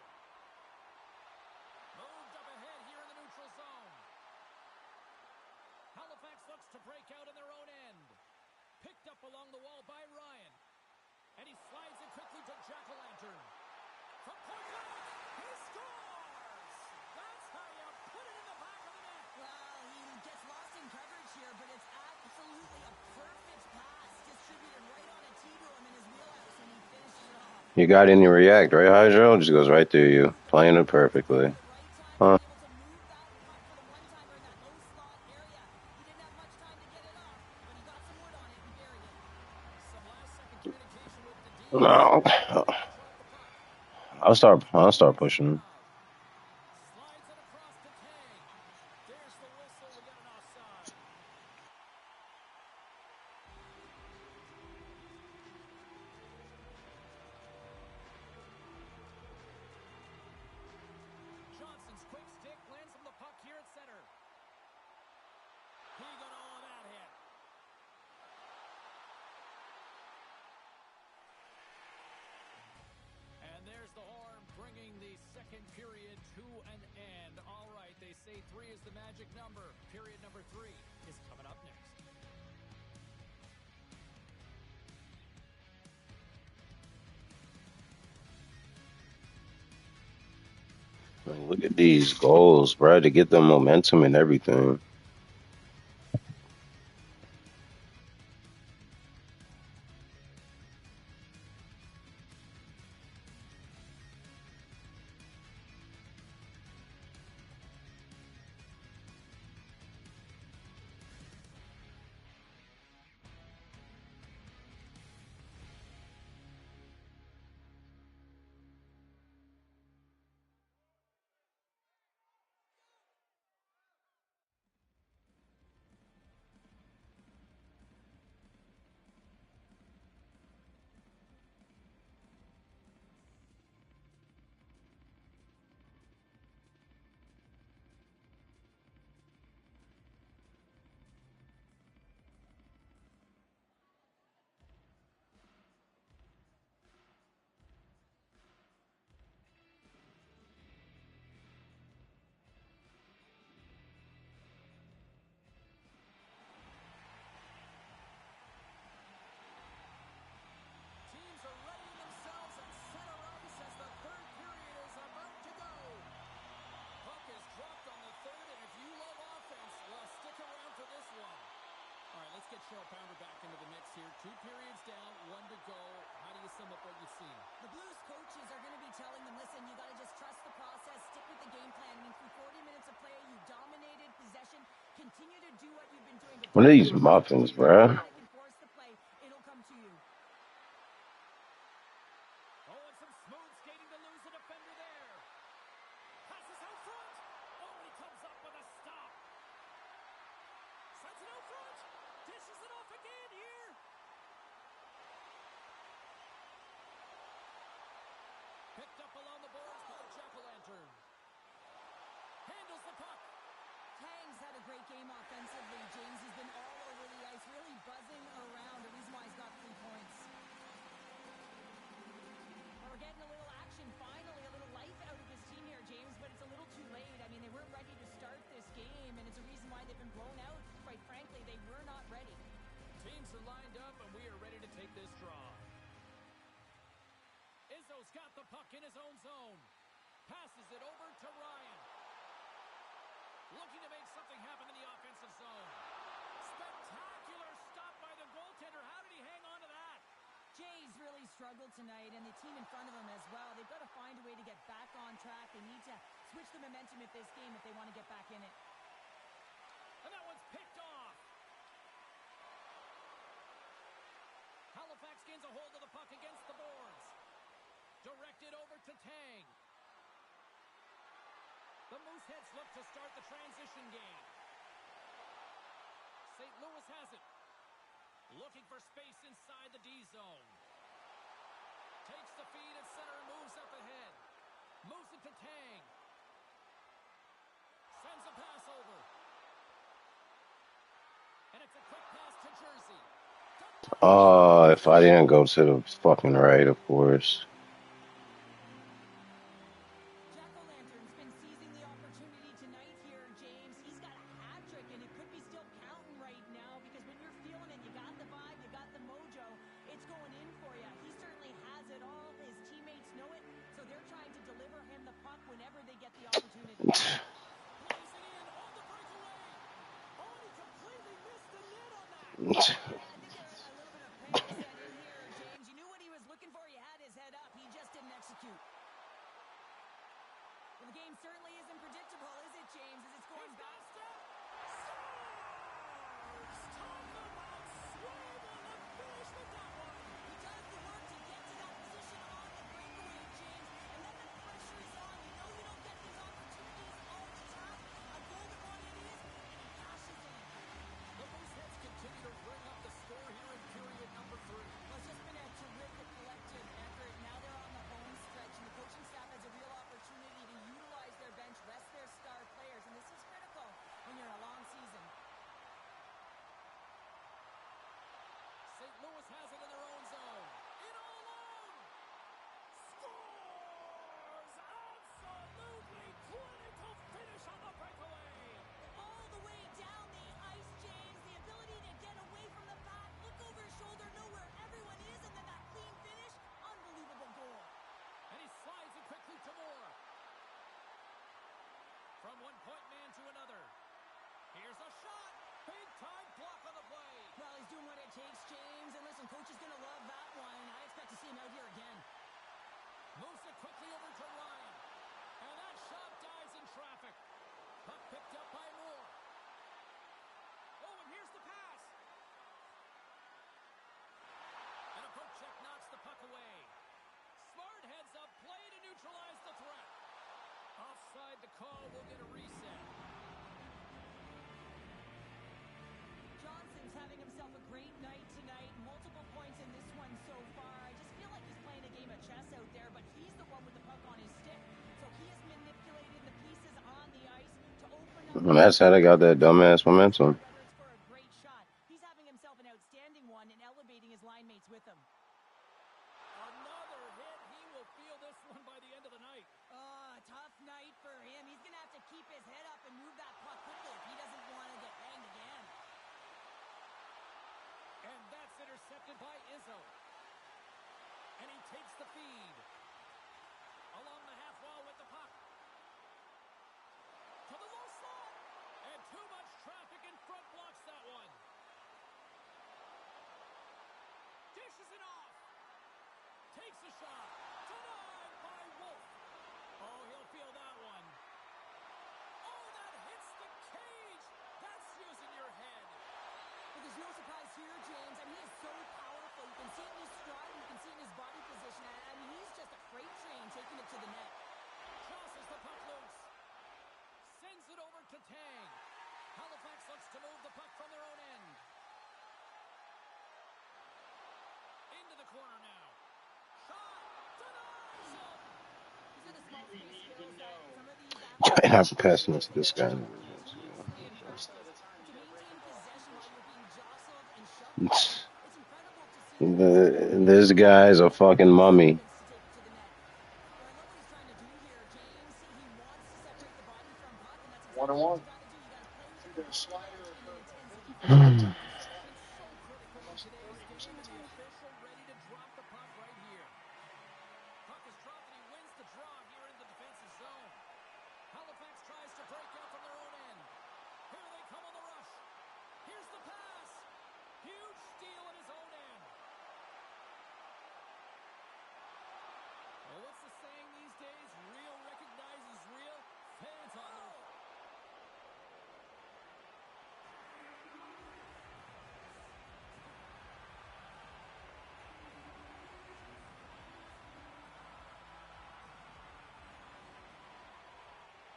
Moved up ahead here in the neutral zone. Halifax looks to break out in their own end. Picked up along the wall by Ryan. And he slides it quickly to Jack-O-Lantern. From point blank, he scores! That's how you put it in the back of the net. Well, he gets lost in coverage here, but it's absolutely a perfect pass distributed right on a tee to him in his wheelhouse, and he finishes it off. You got any react, right, Hydro? Just goes right through you. Playing it perfectly. Huh? No. I'll start pushing. Slides it across to Tang. There's the whistle. We got an offside. Johnson's quick stick lands him the puck here at center. He got all of that hit. And there's the horn bringing the second period to an end. All right, they say 3 is the magic number. Period number 3 is coming up next. Look at these goals, bro, to get the momentum and everything. throw a pounder back into the mix here. 2 periods down, 1 to go. How do you sum up what you've seen? The Blues coaches are going to be telling them, listen, you got to just trust the process, stick with the game plan. I mean, through 40 minutes of play, you dominated possession. Continue to do what you've been doing. What are these muffins, bruh? Can force the play. It'll come to you. Oh, and some smooth skating to lose a defender there. Passes out front. Oh, he comes up with a stop. Sends it out front. Dishes it off again here. Picked up along the boards by Jack-O-Lantern. Handles the puck. Tang's had a great game offensively, James. He's been all over the ice, really buzzing around. The reason why he's got 3 points. We're getting a little action, finally, a little life out of this team here, James, but it's a little too late. I mean, they weren't ready to start this game, and it's a reason why they've been blown out. Quite frankly, they were not ready. Teams are lined up, and we are ready to take this draw. Izzo's got the puck in his own zone. Passes it over to Ryan. Looking to make something happen in the offensive zone. Spectacular stop by the goaltender. How did he hang on to that? Jay's really struggled tonight, and the team in front of him as well. They've got to find a way to get back on track. They need to switch the momentum of this game if they want to get back in it. And that one's picked off. Halifax gains a hold of the puck against the boards. Directed over to Tang. The Mooseheads look to start the transition game. St. Louis has it. Looking for space inside the D zone. Takes the feed at center and moves up ahead. Moves it to Tang. Sends a pass over. And it's a quick pass to Jersey. If I didn't go to the fucking right, of course. Jack-O-Lantern's been seizing the opportunity tonight here, James. He's got a hat trick, and it could be still counting right now because when you're feeling it, you got the vibe, you got the mojo. It's going in for you. He certainly has it all. His teammates know it, so they're trying to deliver him the puck whenever they get the opportunity. Plays it in on the breakaway. Oh, and he completely missed the net on that. Yeah, I think a little bit of panic set in here, James. You knew what he was looking for. He had his head up. He just didn't execute. Well, the game certainly isn't predictable, is it, James? As it's going back. Talk about swivel and finish with that one. He does the work to get to that position on the breakaway, James. And then the pressure is on. You know you don't get these opportunities all the time. A golden one it is, and he cashes in. The Mooseheads continue to bring up the score here in period number 3. Well, it's just been a terrific collective effort. Now they're on the home stretch, and the coaching staff has a real opportunity to utilize their bench, rest their star players, and this is critical when you're in a long season. St. Louis has it in their own zone. In all alone. Scores! Absolutely clinical finish on the breakaway. All the way down the ice, James. The ability to get away from the pack, look over his shoulder, know where everyone is, and then that clean finish. Unbelievable goal. And he slides it quickly to Moore. From one point man to another. Here's a shot. Big time block on the play. Well, he's doing what it takes, James. And listen, coach is going to love that one. I expect to see him out here again. Moves it quickly over to Ryan. And that shot dives in traffic. Puck picked up by Moore. Oh, and here's the pass. And a poke check knocks the puck away. Smart heads up play to neutralize the threat. Offside the call. We'll get a reset. Johnson's having himself a great night tonight. Multiple points in this one so far. I just feel like he's playing a game of chess out there, but he's the one with the puck on his stick. So he is manipulating the pieces on the ice to open up. And that's how they got that dumbass momentum. Whether it's for a great shot, he's having himself an outstanding one and elevating his line mates with him. Another hit. He will feel this one by the end of the night. Tough night for him. He's going to have to keep his head up and move that puck quickly if he doesn't want to get banged again. And that's intercepted by Izzo. And he takes the feed. Along the half wall with the puck. To the low slot. And too much traffic in front blocks that one. Passes it off. Takes a shot. Denied by Wolf. Oh, he'll feel that one. Oh, that hits the cage. That's using your head. But there's no surprise here, James. I mean, he is so powerful. You can see it in his stride. You can see it in his body position. I mean, he's just a freight train taking it to the net. Crosses the puck loose. Sends it over to Tang. Halifax looks to move the puck from their own end. Into the corner now. Shot. Denies him. These are the small space skills that some of these athletes I have to pass them to this guy. really impressive. To maintain possession while you're being jostled and shoved around, it's incredible to see that. This guy's a fucking mummy. To take it to the net. Well, I love what he's trying to do here, James. He wants to separate the body from puck, and that's exactly what you got to do. You got to play with Either a slider or the curveball. intensity. It's so critical in today's game, and the official ready to drop the puck right here. Puck is dropped, and he wins the draw here in the defensive zone. Halifax tries to break out from their own end. Here they come on the rush. Here's the pass. Huge steal at his own end. Well, what's the saying these days? Real recognizes real. Fans on their...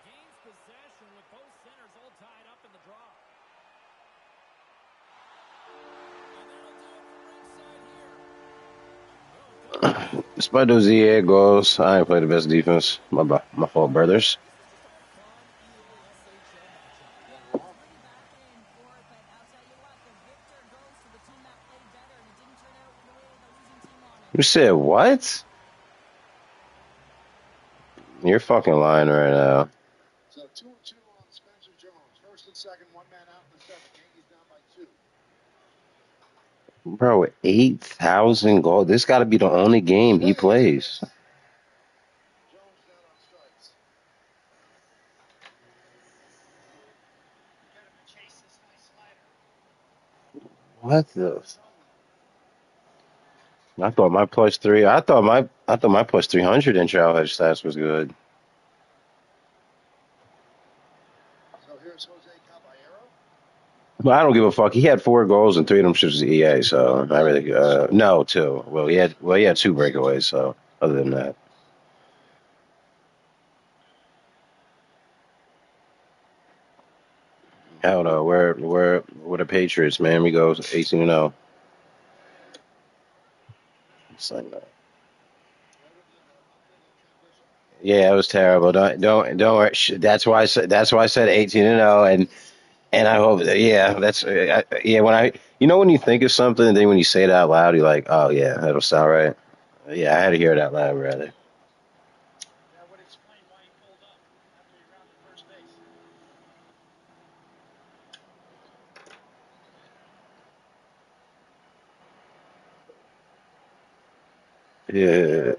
Gains possession with both centers all tied up in the draw. And that'll do it from ringside here. Despite those EA goals, I ain't played the best defense. My fault, brothers. This was just a fun EA SHL matchup. Yeah, it was pretty back and forth, but I'll tell you what, the victor goes to the team that played better, and it didn't turn out the way the losing team wanted. You said what? You're fucking lying right now. So 2-2 on Spencer Jones. First and second, one man out in the seventh. Yankees down by 2. Bro, 8,000 goals. This got to be the only game he plays. Jones down on strikes. Get him to chase this nice slider. What the? I thought my plus three. I thought my plus 300 in trailhead stats was good. So here's Jose Caballero. But I don't give a fuck. He had 4 goals and 3 of them shit was EA. So I really no 2. Well, he had 2 breakaways. So other than that, hell no. We're the Patriots, man. We go 18-0. It's like that. Yeah, it was terrible. Don't worry. That's why I said 18-0, and I hope that, yeah. When you think of something and then when you say it out loud, you're like, oh yeah, that'll sound right. Yeah, I had to hear it out loud, rather. That would explain why he pulled up after he rounded first base. Yeah.